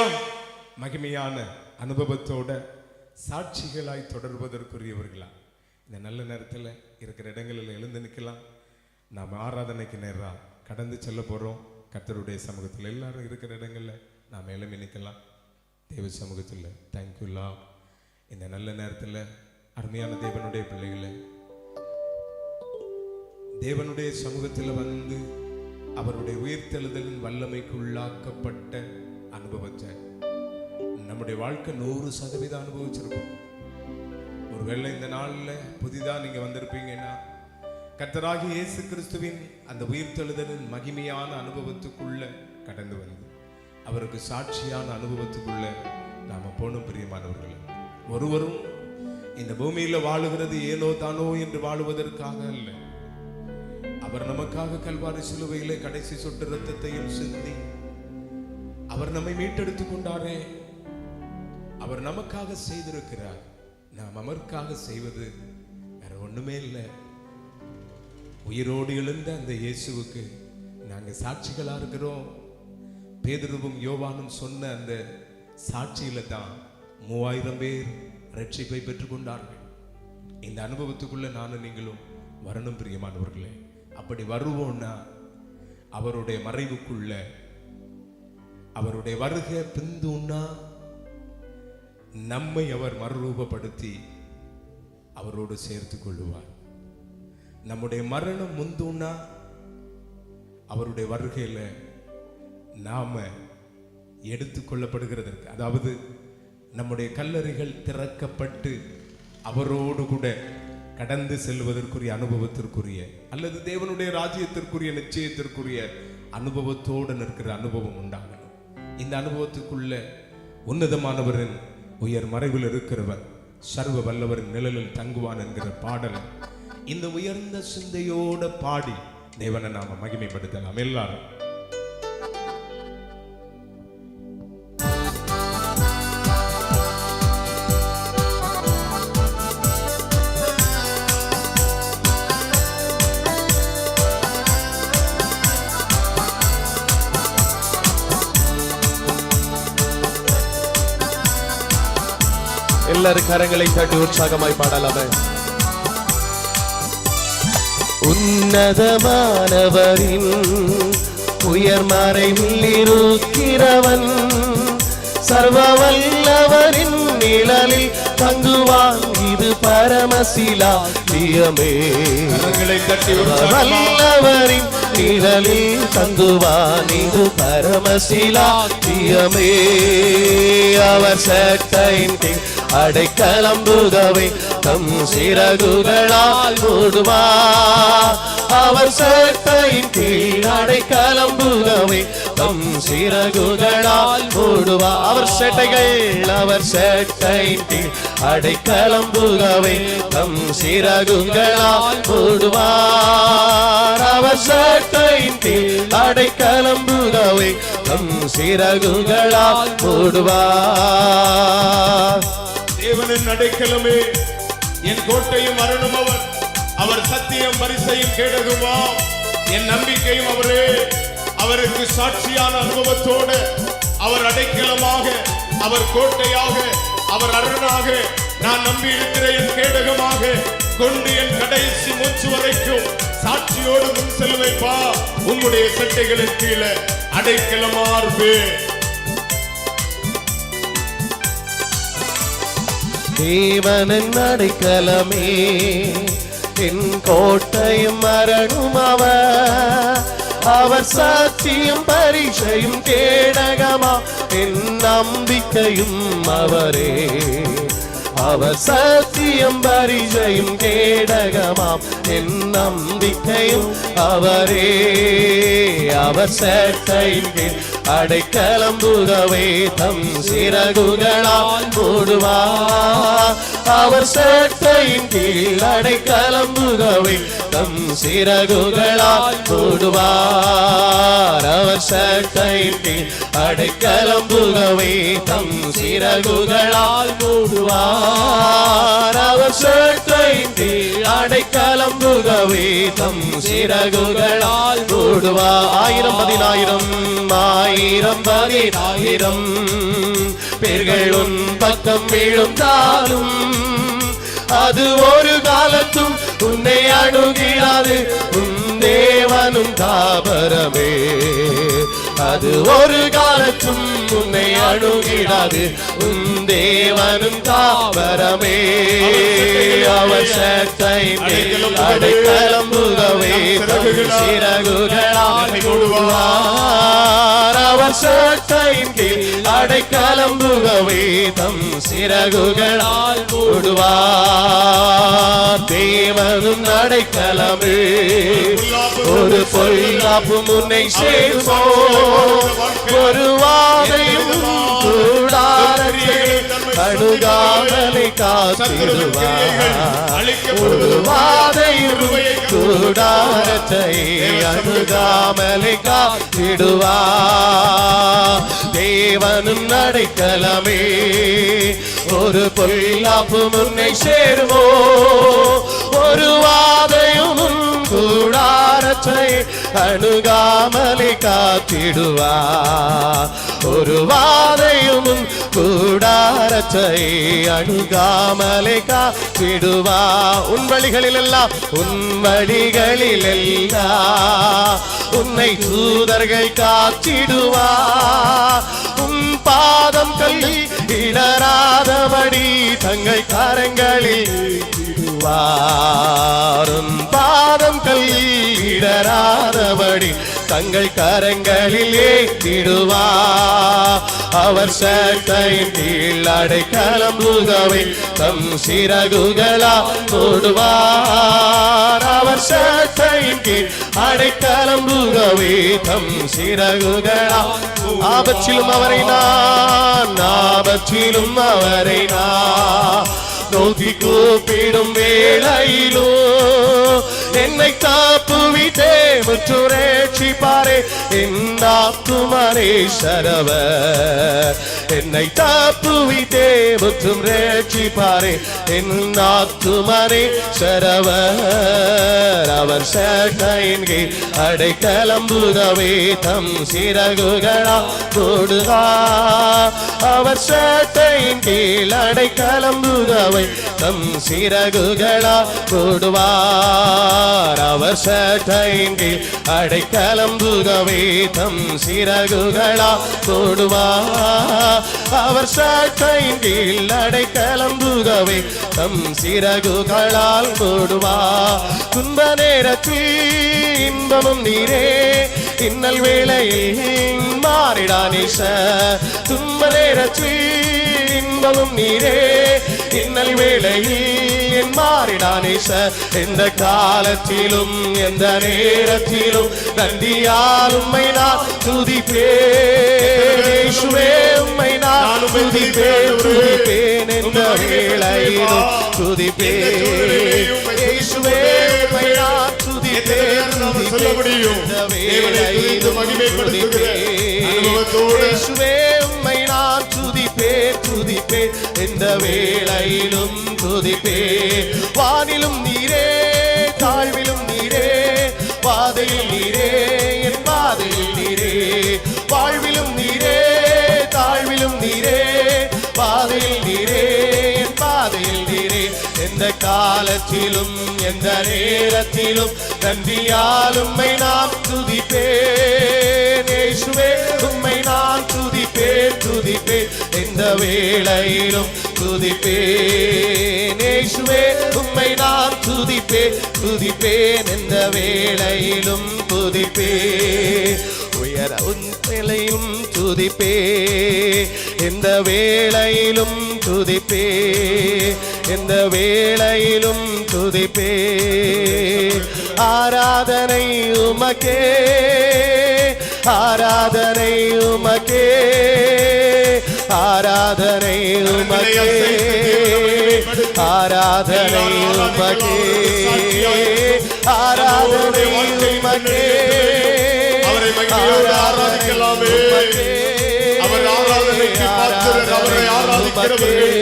மகிமையான அனுபவத்தோட சாட்சிகளாய் தொடர்வதற்குரியவர்களா இந்த நல்ல நேரத்தில் இருக்கிற இடங்களில் எழுந்து நிற்கலாம். நாம் ஆராதனைக்கு நேரா கடந்து செல்ல போகிறோம். கர்த்தருடைய சமூகத்தில் எல்லாரும் இருக்கிற இடங்களில் நாம் எழும்பி நிற்கலாம். தேவ சமூகத்தில் தேங்க்யூலா. இந்த நல்ல நேரத்தில் அருமையான தேவனுடைய பிள்ளைகளை தேவனுடைய சமூகத்தில் வந்து அவருடைய உயிர்த்தெழுதலின் வல்லமைக்குள்ளாக்கப்பட்ட அனுபவத்தை நம்முடைய வாழ்க்கை 100% அனுபவிச்சிருப்போம். ஒருவேளை இந்த நாளில் புதிதாக நீங்கள் வந்திருப்பீங்கன்னா கர்த்தராகிய இயேசு கிறிஸ்துவின் அந்த உயிர்த்தெழுதலின் மகிமையான அனுபவத்துக்குள்ள கடந்து வந்து அவருக்கு சாட்சியான அனுபவத்துக்குள்ள நாம போனோம். பிரியமானவர்கள், ஒருவரும் இந்த பூமியில வாழுகிறது ஏனோ தானோ என்று வாழுவதற்காக அல்ல. அவர் நமக்காக கல்வாரி சிலுவையிலே கடைசி சொட்டு இரத்தத்தையும் சிந்தி அவர் நம்மை மீட்டெடுத்துக் கொண்டாரே. அவர் நமக்காக செய்திருக்கிறார். நாம் அவருக்காக செய்வது வேற ஒண்ணுமே இல்லை. உயிரோடு எழுந்த அந்த இயேசுவுக்கு நாங்க சாட்சிகளா இருக்கிறோம். பேதுருவும் யோவானும் சொன்ன அந்த சாட்சியில தான் 3000 பேர் ரட்சிப்பை பெற்றுக்கொண்டார்கள். இந்த அனுபவத்துக்குள்ள நானும் நீங்களும் வரணும். பிரியமானவர்களே, அப்படி வருவோம்னா அவருடைய மறைவுக்குள்ள அவருடைய வருகை பிந்துன்னா நம்மை அவர் மறுரூபப்படுத்தி அவரோடு சேர்த்து கொள்ளுவார். நம்முடைய மரணம் முந்துன்னா அவருடைய வருகையில நாம எடுத்துக்கொள்ளப்படுகிறதற்கு, அதாவது நம்முடைய கல்லறைகள் திறக்கப்பட்டு அவரோடு கூட கடந்து செல்வதற்குரிய அனுபவத்திற்குரிய அல்லது தேவனுடைய ராஜ்யத்திற்குரிய நிச்சயத்திற்குரிய அனுபவத்தோடு நிற்கிற அனுபவம் உண்டாகணும். இந்த அனுபவத்துக்குள்ள உன்னதமானவரின் உயர் மறைவில் இருக்கிறவர் சர்வ வல்லவரின் நிழலில் தங்குவான் என்கிற பாடல் இந்த உயர்ந்த சிந்தையோட பாடி தேவனை நாம மகிமைப்படுத்தலாம். எல்லாரும் எல்லாரும் கரங்களை தட்டி உற்சாகமாய் பாடலாமே. உன்னதமானவரின் உயர் மறைவில் இருக்கிறவன் சர்வ வல்லவரின் நிழலில் தங்குவான். இது பரமசிலாக்கியமே. வல்லவரின் நிழலில் தங்குவான். இது பரமசிலாக்கியமே. அவர் சட்டையின் அடைக்கலம்புகவே தம் சிறகுகளால் மூடுவார். அவர் சட்டையின் கீழ் அடைக்கலம்புகவே தம் சிறகுகளால் மூடுவார். அவர் சட்டையின் கீழ் அடைக்கலம்புகவே தம் சிறகுகளால் மூடுவார். அவர் சட்டையின் கீழ் அடைக்கலம்புகவே தம் சிறகுகளால் மூடுவார். தேவனின் அடைக்கலமே என் கோட்டையும் அரணும் அவர். அவர் சத்தியம் பரிசையும் கேடகுமா என் நம்பிக்கையும் அவரே. அவருக்கு சாட்சியான அனுபவத்தோடு அவர் அடைக்கலமாக, அவர் கோட்டையாக, அவர் அரணாக நான் நம்பி இருக்கிற என் கேடகமாக கொண்டு என் கடைசி மூச்சு வரைக்கும் சாட்சியோடு முன் செல்வைப்பா. உம்முடைய சட்டைகளின் கீழே அடைக்கலமா இருப்பேன். தேவனின் அடைக்கலமே என் கோட்டையும் அரணும் அவர். அவர் சாட்சியும் பரிசையும் கேடகமா என் நம்பிக்கையும் அவரே. அவர் சத்தியம் பரிசையும் கேடகமாம் என் நம்பிக்கையும் அவரே. அவர் சட்டையின் கீழ் அடைக்கலம்புகவே தம் சிறகுகளால் மூடுவார். அவர் சட்டையின் கீழ் அடைக்கலம்புகவே தம் சிறகுகளால் மூடுவார். அவர் சட்டையின் கீழ் அடைக்கலம்புகவே தம் சிறகுகளால் மூடுவார். அவர் சட்டையின் கீழ் அடைக்கலம்புகவே தம் சிறகுகளால் மூடுவார். 1000 1000 10,000 பேர்கள் உன் பக்கம் விழுந்தாலும் அது ஒரு காலத்தும் உன்னை அணுகிறாது. உன் தேவனும் தாபரமே அது ஒரு காலத்தும் உன்னை அணுகிறாது. உன் தேவனும் தாபரமே. அவர் சட்டையின் அடைக்கலம்புகவே தம் சிறகுகளால் மூடுவார். அவர் சட்டையின் கீழ் அடைக்கலம்புகவே தம் சிறகுகளால் மூடுவார். தேவனும் அடைக்கலமே ஒரு பொல்லாப்பு முன்னை சேர்வோ. ஒரு வாதையும் கூடாரத்தை அணுகாமலை காத்திடுவார். ஒரு வாதையும் கூடாரத்தை அணுகாமலை காத்திடுவார். தேவனும் அடைக்கலமே ஒரு பொல்லாப்பு முன்னை சேர்வோ. ஒரு வாதையும் கூடாரத்தை அணுகாமலை காத்திடுவார். ஒரு வாதையும் கூடாரத்தை அணுகாமலை காத்திடுவார். உன் வழிகளில் எல்லாம் உன்னை தூதர்கள் காத்திடுவார். உன் பாதம் கல்லி இடராதபடி தங்கள் கரங்களில் உன் பாதம் கல்லி இடராதபடி தங்கள் கரங்களில் ஏற்றிடுவார். அவர் சட்டையின் கீழ் அடைக்கலம்புகவே தம் சிறகுகளால் மூடுவார். அவர் சட்டையின் கீழ் அடைக்கலம்புகவே தம் சிறகுகளால். ஆபத்திலும் அவரை நான் நோக்கி கூப்பிடும் வேளையிலோ என்னை காப்புவித்தே முற்றுரேட்சிப்பாரே என் ஆத்துமரேஸ்வரவர். என்னை காப்புவித்தே முற்றும் ரேட்சிப்பாரே என் ஆத்துமரேஸ்வரவர். அவர் சட்டையின் கீழ் அடைக்கலம்புகவே தம் சிறகுகளால் மூடுவார். அவர் சட்டையின் கீழ் அடைக்கலம்புகவே தம் சிறகுகளால் மூடுவார். அவர் சட்டையின் கீழ் அடைக்கலம்புகவே தம் சிறகுகளால் மூடுவார். அவர் சட்டையின் கீழ் அடைக்கலம்புகவே தம் சிறகுகளால் மூடுவார். துன்ப நேரத்தில் இன்பமும் நீரே இன்னல் வேளையில் மாறிடா நேச. துன்ப நேரத்தில் இன்பமும் நீரே இன்னல் வேளையில் என் மாறிடானேச எந்த காலத்திலும் எந்த நேரத்திலும் நன்றியால் உம்மை நான் துதிப்பேன் இயேசுவே உம்மை நான் துதிப்பேன் எந்த வேளையிலும் துதிப்பேன் இயேசுவே உம்மை நான் துதிப்பேன் சொல்ல முடியும் இயேசுவே உம்மை நான் துதிப்பேன் எந்த வேளையிலும் துதிப்பேன் வானிலும் நீரே தாழ்விலும் நீரே பாதையில் நீரே என் பாதையில் நீரே வாழ்விலும் நீரே தாழ்விலும் நீரே பாதையில் நீரே என் பாதையில் நீரே எந்த காலத்திலும் எந்த நேரத்திலும் நன்றியால் உம்மை நான் துதிப்பேன் இயேசுவே உம்மை நான் துதிப்பேன் எந்த வேளையிலும் துதிப்பேன் இயேசுவே உம்மை நான் துதிப்பேன் எந்த வேளையிலும் துதிப்பேன் உயர உன்னிலையும் துதிப்பே எந்த வேளையிலும் துதிப்பே எந்த வேளையிலும் துதிப்பே ஆராதனை உமக்கே ஆராதனை உமக்கே ஆராதனை உமக்கே ஆராதனை உமக்கே ஆராதனை உமக்கே அவரை மகிமையோடு ஆராதிக்கலாமே அவர் ஆராதனைக்கு பாத்திரர் அவரை ஆராதிக்கிறவர்கள்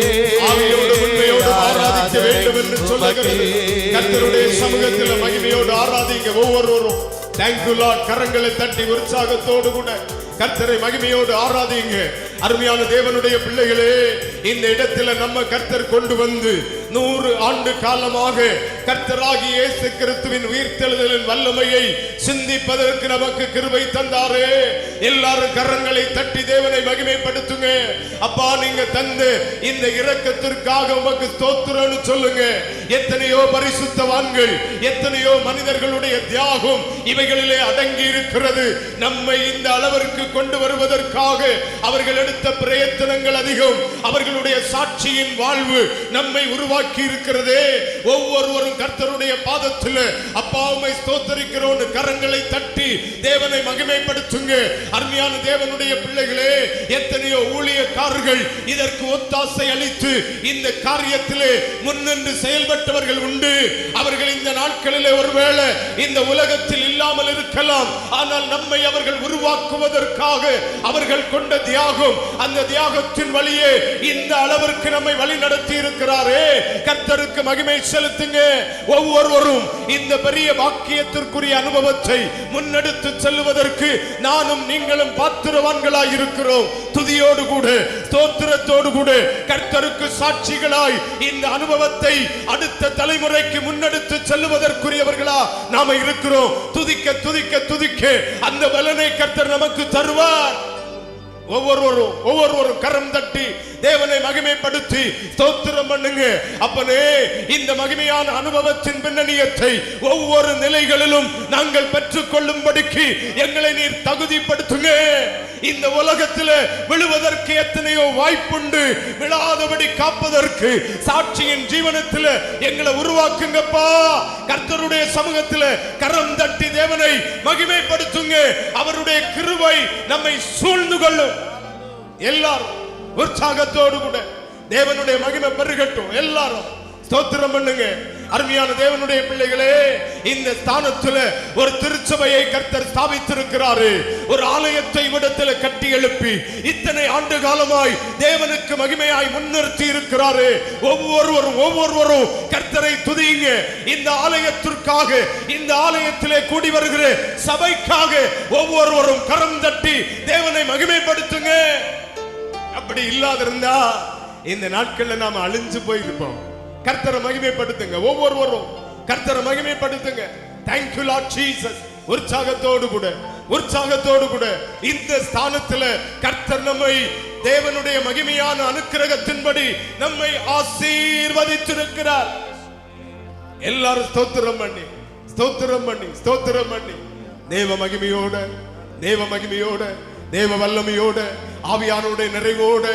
ஆவியோடு உண்மையோடு ஆராதிக்க வேண்டும் என்று சொல்லுகிறது கர்த்தருடைய சமூகத்தில் மகிமையோடு ஆராதிங்க ஒவ்வொருவரும் தேங்க்யூ லார்ட் கரங்களை தட்டி உற்சாகத்தோடு கூட கர்த்தரை மகிமையோடு ஆராதிங்க அருமையான தேவனுடைய பிள்ளைகளே இந்த இடத்துல நம்ம கர்த்தர் கொண்டு வந்து 100 ஆண்டு காலமாக கர்த்தராகிய இயேசு கிறிஸ்துவின் உயிர்த்தெழுதலின் வல்லமையை சிந்திப்பதற்கு நமக்கு கிருபை தந்தாரே எல்லாரும் கரங்களை தட்டி தேவனை மகிமைப்படுத்துங்க அப்பா நீங்க தந்து இந்த இரக்கத்திற்காக உமக்கு ஸ்தோத்திரம்னு சொல்லுங்க எத்தனையோ பரிசுத்தவான்கள் எத்தனையோ மனிதர்களுடைய தியாகம் இவைகளிலே அடங்கி இருக்கிறது நம்மை இந்த அளவிற்கு கொண்டு வருவதற்காக அவர்கள் எடுத்த பிரயத்தனங்கள் அதிகம் அவர்களுடைய சாட்சியின் வாழ்வு நம்மை உருவாக்கி இருக்கிறதே ஒவ்வொருவரும் கர்த்தருடைய பாதத்தில் அப்பா உம்மை ஸ்தோத்திரிக்கிறோம் கரங்களை தட்டி தேவனை மகிமைப்படுத்துங்க அருமையான தேவனுடைய பிள்ளைகளே எத்தனையோ ஊழியக்காரர்கள் இதற்கு ஒத்தாசை அளித்து இந்த காரியத்திலே முன்னின்று செயல்பட்டவர்கள் உண்டு அவர்கள் இந்த நாட்களிலே ஒருவேளை இந்த உலகத்தில் இல்லாமல் இருக்கலாம் ஆனால் நம்மை அவர்கள் உருவாக்குவதற்காக அவர்கள் கொண்ட தியாகம் அந்த தியாகத்தின் வழியே இந்த அளவிற்கு நம்மை வழி நடத்தி இருக்கிறாரே கர்த்தருக்கு மகிமை செலுத்துங்க ஒவ்வொருவரும் இந்த பெரிய வாக்கியத்திற்குரிய அனுபவத்தை முன்னெடுத்து செல்வதற்கு நானும் நீங்களும் பாத்திரவான்களாய் இருக்கிறோம் துதியோடு கூட ஸ்தோத்திரத்தோடு கூட கர்த்தருக்கு சாட்சிகளாய் இந்த அனுபவத்தை அடுத்த தலைமுறைக்கு முன்னெடுத்து செல்வதற்குரியவர்களா நாம இருக்கிறோம் துதிக்க துதிக்க துதிக்க அந்த பலனை கர்த்தர் நமக்கு தருவார் ஒவ்வொருவரும் கரம் தட்டி தேவனை மகிமைப்படுத்தி ஸ்தோத்திரம் பண்ணுங்க அப்பனே இந்த மகிமையான அனுபவத்தின் பின்னணியத்தை ஒவ்வொரு நிலைகளிலும் நாங்கள் பெற்றுக் கொள்ளும்படிக்கு எங்களை நீர் தகுதிப்படுத்துங்க இந்த உலகத்தில் விழுவதற்கு எத்தனையோ வாய்ப்புண்டு விழாதபடி காப்பதற்கு சாட்சியின் ஜீவனத்தில் எங்களை உருவாக்குங்கப்பா கர்த்தருடைய சமூகத்தில் கரம் தட்டி தேவனை மகிமைப்படுத்துங்க அவருடைய கிருபை நம்மை சூழ்ந்து கொள்ளும் எல்லாரும் உற்சாகத்தோடு கூட தேவனுடைய மகிமை பெருகட்டும் எல்லாரும் ஸ்தோத்திரம் பண்ணுங்க அருமையான தேவனுடைய பிள்ளைகளே இந்த ஸ்தானத்தில் ஒரு திருச்சபையை கர்த்தர் ஸ்தாபித்திருக்கிறாரு ஒரு ஆலயத்தை விடத்தில் கட்டி எழுப்பி இத்தனை ஆண்டு காலமாய் தேவனுக்கு மகிமையாய் முன்னிறுத்தி இருக்கிறாரு ஒவ்வொருவரும் கர்த்தரை துதியுங்க இந்த ஆலயத்திற்காக இந்த ஆலயத்திலே கூடி வருகிற சபைக்காக ஒவ்வொருவரும் கரம் தட்டி தேவனை மகிமைப்படுத்துங்க அப்படி இல்லாதிருந்தா இந்த நாட்கள்ல நாம அழிஞ்சு போயிருப்போம் கர்த்தரை மகிமைப்படுத்துங்க ஒவ்வொருவரும் கர்த்தரை மகிமைப்படுத்துங்க Thank you Lord Jesus உற்சாகத்தோடு கூட இந்த ஸ்தானத்துல கர்த்தர் நம்மை தேவனுடைய மகிமையான அனுக்கிரகத்தின்படி நம்மை ஆசீர்வதித்திருக்கிறார் எல்லாரும் ஸ்தோத்திரம் பண்ணி தேவ மகிமையோட தேவ வல்லமையோட ஆவியானுடைய நிறைவோட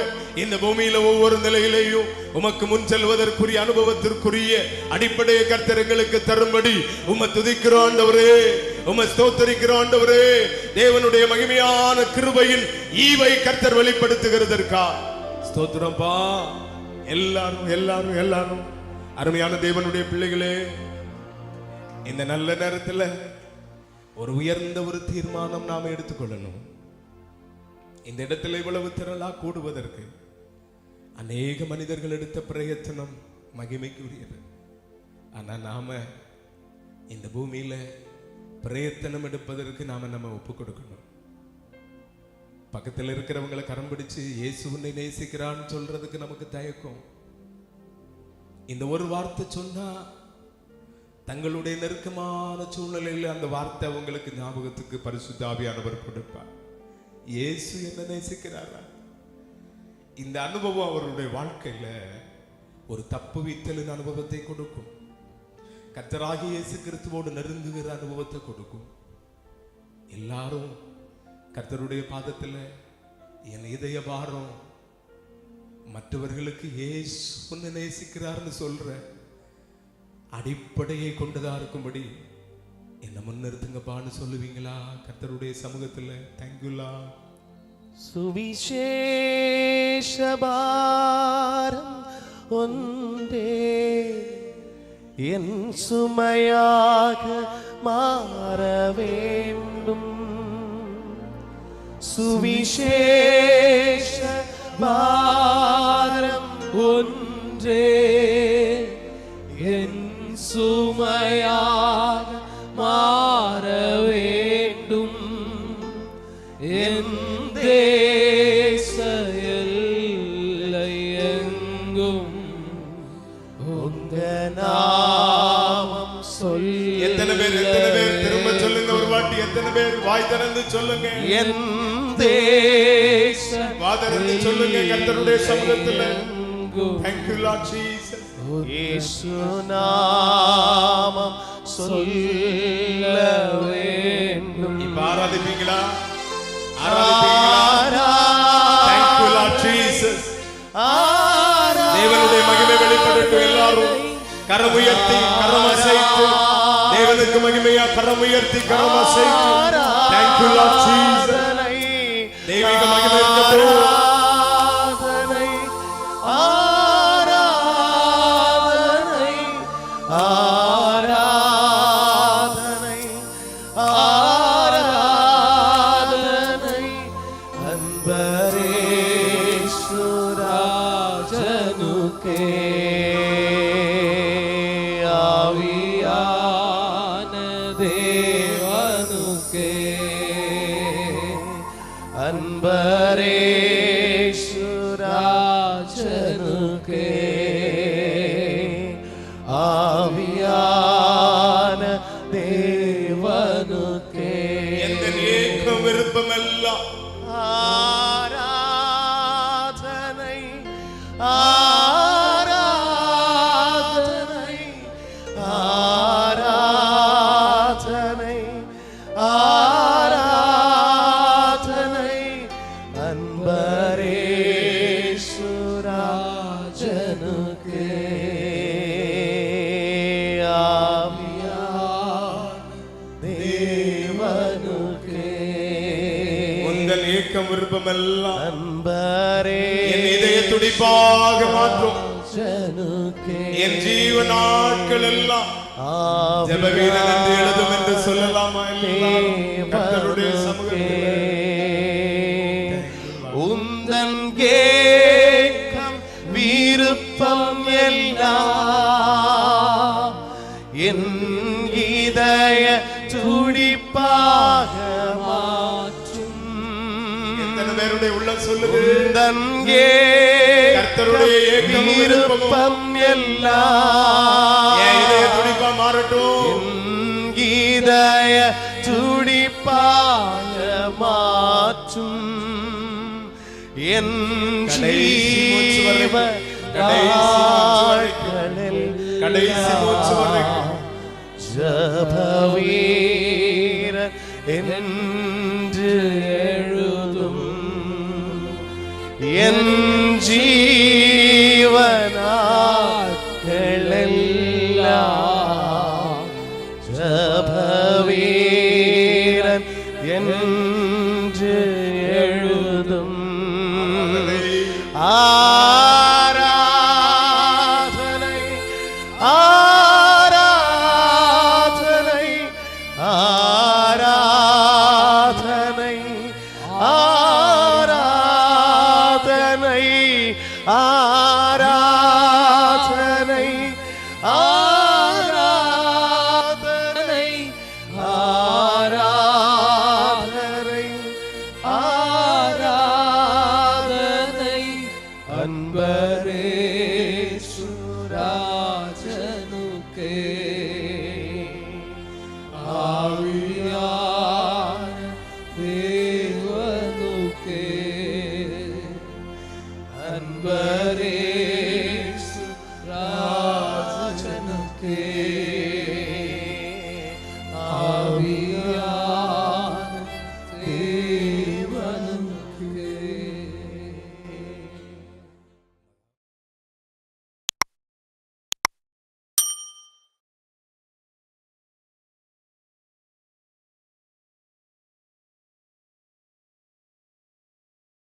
இந்த பூமியில ஒவ்வொரு நிலையிலேயும் உமக்கு முன் செல்வதற்குரிய அனுபவத்திற்குரிய அடிப்படையை கர்த்தர் எங்களுக்கு தரும்படி உம்மை துதிக்கிறோம் ஆண்டவரே, உம்மை ஸ்தோத்திரிக்கிறோம் ஆண்டவரே. தேவனுடைய மகிமையான கிருபையின் ஈவை கர்த்தர் வெளிப்படுத்துகிறதற்கா ஸ்தோத்திரம்பா. எல்லாரும் எல்லாரும் எல்லாரும் அருமையான தேவனுடைய பிள்ளைகளே, இந்த நல்ல நேரத்தில் ஒரு உயர்ந்த ஒரு தீர்மானம் நாம் எடுத்துக்கொள்ளணும். இந்த இடத்துல இவ்வளவு திரளா கூடுவதற்கு அநேக மனிதர்கள் எடுத்த பிரயத்தனம் மகிமைக்குரியது. ஆனா நாம இந்த பூமியில பிரயத்தனம் எடுப்பதற்கு நாம நம்ம ஒப்பு கொடுக்கணும். பக்கத்தில் இருக்கிறவங்களை கரம் பிடிச்சு இயேசு உன்னை நேசிக்கிறான்னு சொல்றதுக்கு நமக்கு தயக்கம். இந்த ஒரு வார்த்தை சொன்னா தங்களுடைய நெருக்கமான சூழ்நிலையில் அந்த வார்த்தை அவங்களுக்கு ஞாபகத்துக்கு பரிசுத்த ஆவியானவர் கொடுப்பார். இயேசு என்ன நேசிக்கிறாரா? இந்த அனுபவம் அவருடைய வாழ்க்கையில ஒரு தப்பு வைத்தலின் அனுபவத்தை கொடுக்கும். கர்த்தராகிய இயேசு கிறிஸ்துவோடு நெருங்குகிற அனுபவத்தை கொடுக்கும். எல்லாரும் கர்த்தருடைய பாதத்தில் என் இதய பாரம் மற்றவர்களுக்கு இயேசு உன்னை நேசிக்கிறார்னு சொல்ற அடிப்படையை கொண்டுதான் இருக்கும்படி என்ன முன்னிறுத்துங்கப்பான்னு சொல்லுவீங்களா கர்த்தருடைய சமூகத்தில்? தேங்க்யூலா. சுவிசேஷ பாரம் ஒன்றே என் சுமையாக மாற வேண்டும். சுவிசேஷ பாரம் ஒன்றே என் சுமையாக மாற வேண்டும். என் தேச எல்லை எங்கும் உங்க நாமம் சொல்லி. எத்தனை பேர் திரும்ப சொல்லுங்க ஒரு வாட்டி. எத்தனை பேர் வாய் திறந்து சொல்லுங்க. என் தேச வாய் திறந்து சொல்லுங்க கர்த்தருடைய சமூகத்தில். Thank you Lord Jesus. இயேசு நாமம் சொல்ல வேண்டும். இப்ப ஆராதிப்பீங்களா? ஆராதிப்பீங்களா? Thank you Lord Jesus. தேவனுடைய மகிமை வெளிப்படட்டும். எல்லாரும் கரம் உயர்த்தி கரம் அசைத்து தேவனுக்கு மகிமையா கரம் உயர்த்தி கரம் அசைத்து. Thank you Lord Jesus. தெய்வீக மகிமை இருக்கட்டும். ஆவியான தேவனுக்கே எந்த ஏக்கம் விருப்பமெல்லாம் ஆராதனை ஆராதனை ஆராதனை ஆராதனை அன்பரேசுராஜனுக்கே ஏக்கம் விருப்பமெல்லாம் அன்பரே என் இதய துடிப்பாக மாற்றும். என் ஜீவ நாட்கள் எல்லாம் ஜெப வீரன் என்று எழுதும் என்று சொல்லலாமா? கர்த்தருடைய சமூகத்திலே உந்தன் கேட்கும் விருப்பம் எல்லாம் என் இதய துடிப்பாக உள்ள சொல்லுது. கர்த்தருடைய ஏக்கம் விருப்பம் எல்லாம் இதய துடிப்பா மாறட்டும். இதய துடிப்பாக மாற்றும். என் ஜீவ கடைசி மூச்சு வரைக்கும் ஜெப வீரன் என்று எழுதும் நண்பரே